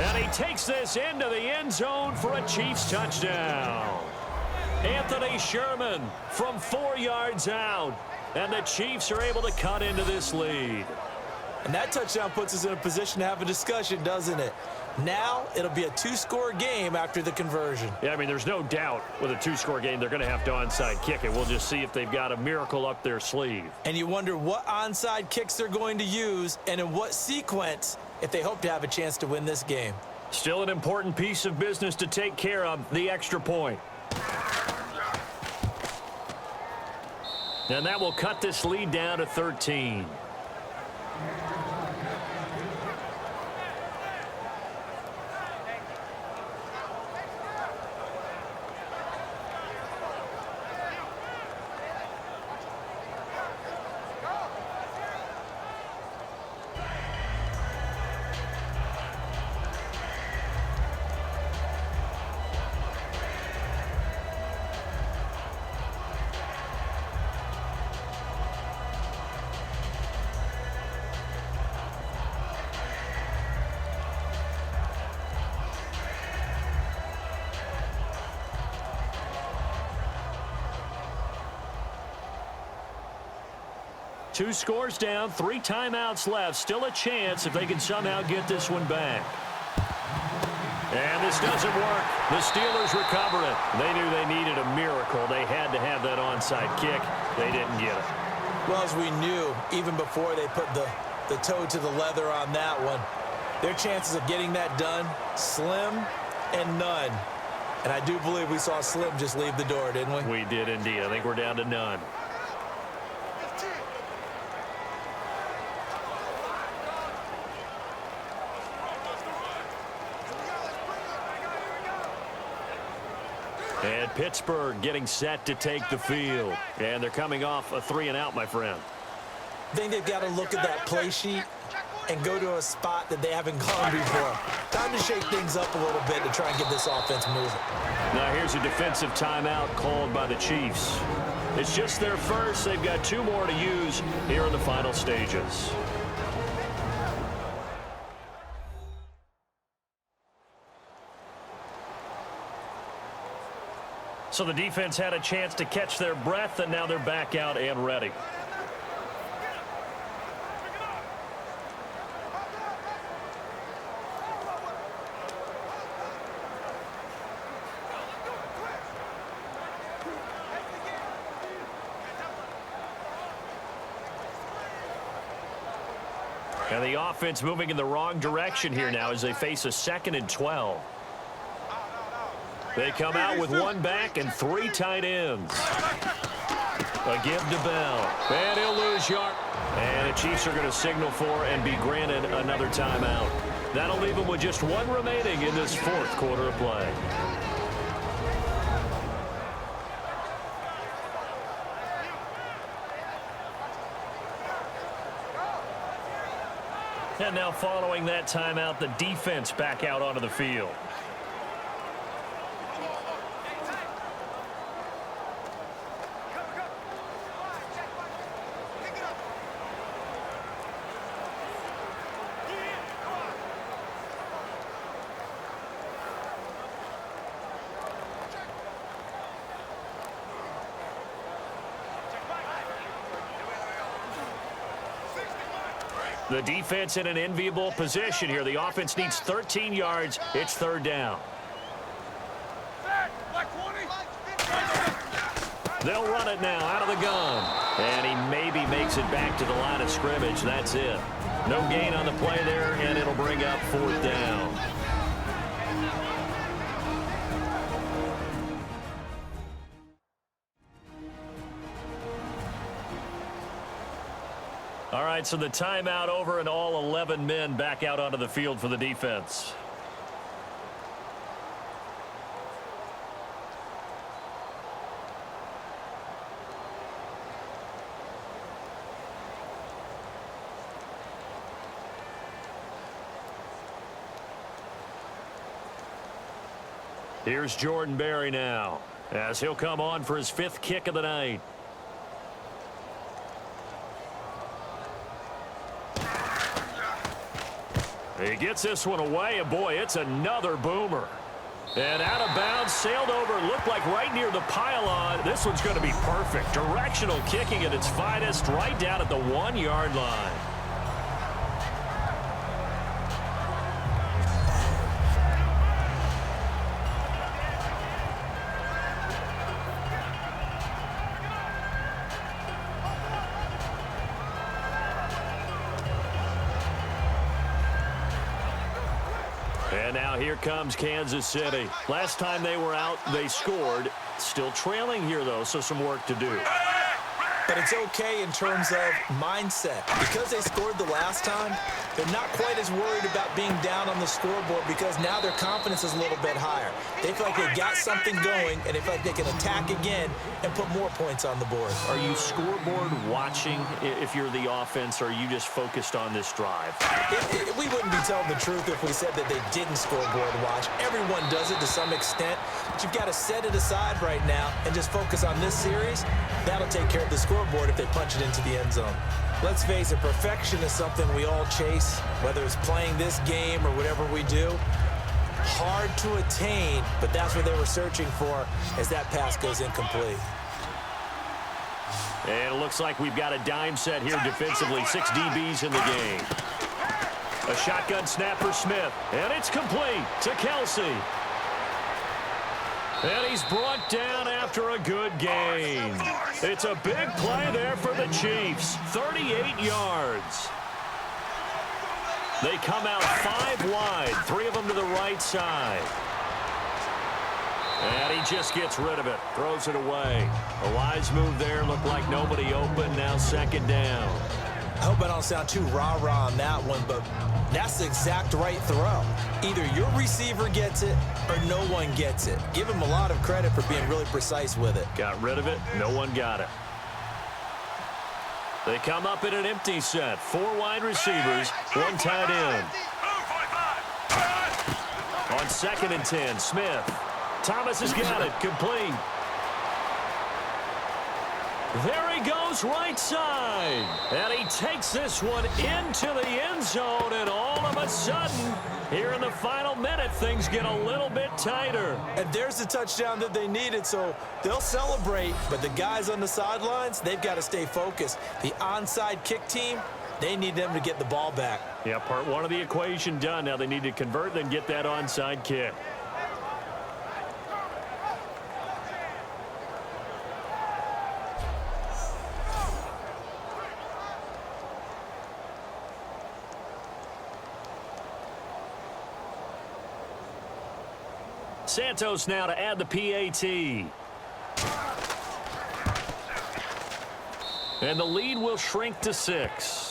Speaker 2: And he takes this into the end zone for a Chiefs touchdown. Anthony Sherman from 4 yards out. And the Chiefs are able to cut into this lead.
Speaker 3: And that touchdown puts us in a position to have a discussion, doesn't it? Now it'll be a 2-score game after the conversion.
Speaker 2: Yeah, I mean, there's no doubt with a 2-score game they're going to have to onside kick it. We'll just see if they've got a miracle up their sleeve.
Speaker 3: And you wonder what onside kicks they're going to use and in what sequence if they hope to have a chance to win this game.
Speaker 2: Still an important piece of business to take care of, the extra point. And that will cut this lead down to 13. Two scores down, 3 timeouts left. Still a chance if they can somehow get this one back. And this doesn't work. The Steelers recover it. They knew they needed a miracle. They had to have that onside kick. They didn't get it.
Speaker 3: Well, as we knew, even before they put the toe to the leather on that one, their chances of getting that done, slim and none. And I do believe we saw Slim just leave the door, didn't we?
Speaker 2: We did indeed. I think we're down to none. And Pittsburgh getting set to take the field. And they're coming off a 3-and-out, my friend.
Speaker 3: I think they've got to look at that play sheet and go to a spot that they haven't gone before. Time to shake things up a little bit to try and get this offense moving.
Speaker 2: Now here's a defensive timeout called by the Chiefs. It's just their first. They've got 2 more to use here in the final stages. So the defense had a chance to catch their breath, and now they're back out and ready. And the offense moving in the wrong direction here now as they face a 2nd and 12. They come out with 1 back and 3 tight ends. A give to Bell. And he'll lose yard. And the Chiefs are going to signal for and be granted another timeout. That'll leave them with just 1 remaining in this 4th quarter of play. And now following that timeout, the defense back out onto the field. The defense in an enviable position here. The offense needs 13 yards. It's third down. They'll run it now out of the gun. And he maybe makes it back to the line of scrimmage. That's it. No gain on the play there, and it'll bring up fourth down. All right, so the timeout over and all 11 men back out onto the field for the defense. Here's Jordan Berry now, as he'll come on for his 5th kick of the night. He gets this one away, and boy, it's another boomer. And out of bounds, sailed over, looked like right near the pylon. This one's going to be perfect. Directional kicking at its finest, right down at the 1-yard line. And now here comes Kansas City. Last time they were out, they scored. Still trailing here, though, so some work to do.
Speaker 3: But it's okay in terms of mindset. Because they scored the last time, they're not quite as worried about being down on the scoreboard because now their confidence is a little bit higher. They feel like they got something going, and they feel like they can attack again and put more points on the board.
Speaker 2: Are you scoreboard watching if you're the offense, or are you just focused on this drive?
Speaker 3: We wouldn't be telling the truth if we said that they didn't scoreboard watch. Everyone does it to some extent, but you've got to set it aside right now and just focus on this series. That'll take care of the scoreboard if they punch it into the end zone. Let's face it, perfection is something we all chase, whether it's playing this game or whatever we do. Hard to attain, but that's what they were searching for as that pass goes incomplete.
Speaker 2: And it looks like we've got a dime set here defensively. 6 DBs in the game. A shotgun snap for Smith, and it's complete to Kelsey. And he's brought down after a good gain. It's a big play there for the Chiefs. 38 yards. They come out 5 wide, 3 of them to the right side. And he just gets rid of it, throws it away. A wise move there, looked like nobody open, now second down.
Speaker 3: I hope I don't sound too rah-rah on that one, but that's the exact right throw. Either your receiver gets it or no one gets it. Give him a lot of credit for being really precise with it.
Speaker 2: Got rid of it, no one got it. They come up in an empty set. 4 wide receivers, 1 tight end. On 2nd and 10, Smith. Thomas has got it, complete. There he goes right side. And he takes this one into the end zone, and all of a sudden, here in the final minute, things get a little bit tighter.
Speaker 3: And there's the touchdown that they needed, so they'll celebrate. But the guys on the sidelines, they've got to stay focused. The onside kick team, they need them to get the ball back.
Speaker 2: Yeah, part 1 of the equation done. Now they need to convert and get that onside kick. Santos now to add the PAT. And the lead will shrink to 6.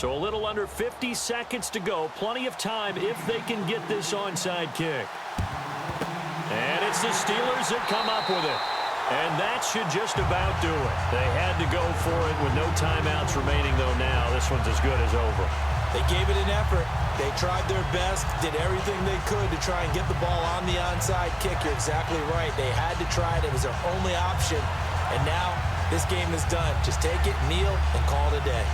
Speaker 2: So a little under 50 seconds to go. Plenty of time if they can get this onside kick. And it's the Steelers that come up with it. And that should just about do it. They had to go for it with no timeouts remaining, though now. This one's as good as over.
Speaker 3: They gave it an effort. They tried their best, did everything they could to try and get the ball on the onside kick. You're exactly right. They had to try it. It was their only option. And now this game is done. Just take it, kneel, and call it a day.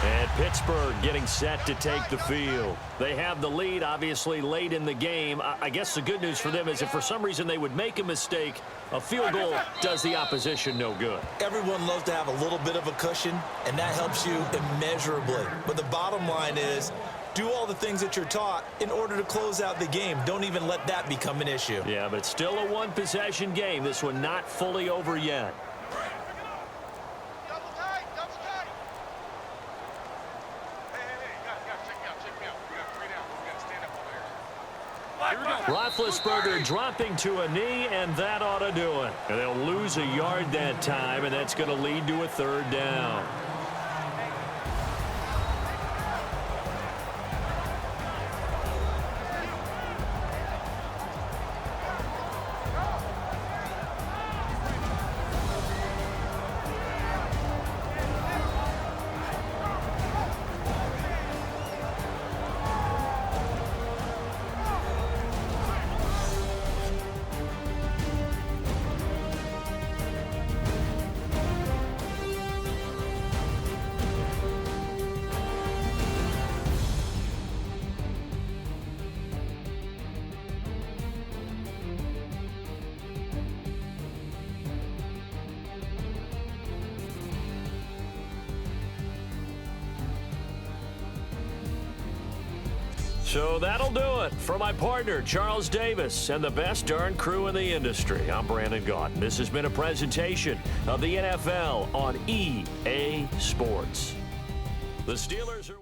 Speaker 2: And Pittsburgh getting set to take the field. They have the lead, obviously, late in the game. I guess the good news for them is if for some reason they would make a mistake, a field goal does the opposition no good.
Speaker 3: Everyone loves to have a little bit of a cushion, and that helps you immeasurably. But the bottom line is, do all the things that you're taught in order to close out the game. Don't even let that become an issue.
Speaker 2: Yeah, but it's still a one-possession game. This one not fully over yet.
Speaker 4: Double tight, double tight. Hey, guys, check me out. We got 3 down. We got to stand up over here. Here we go.
Speaker 2: Roethlisberger dropping to a knee, and that ought to do it. And they'll lose a yard that time, and that's going to lead to a 3rd down. So that'll do it. For my partner, Charles Davis, and the best darn crew in the industry, I'm Brandon Gaudin. This has been a presentation of the NFL on EA Sports. The Steelers are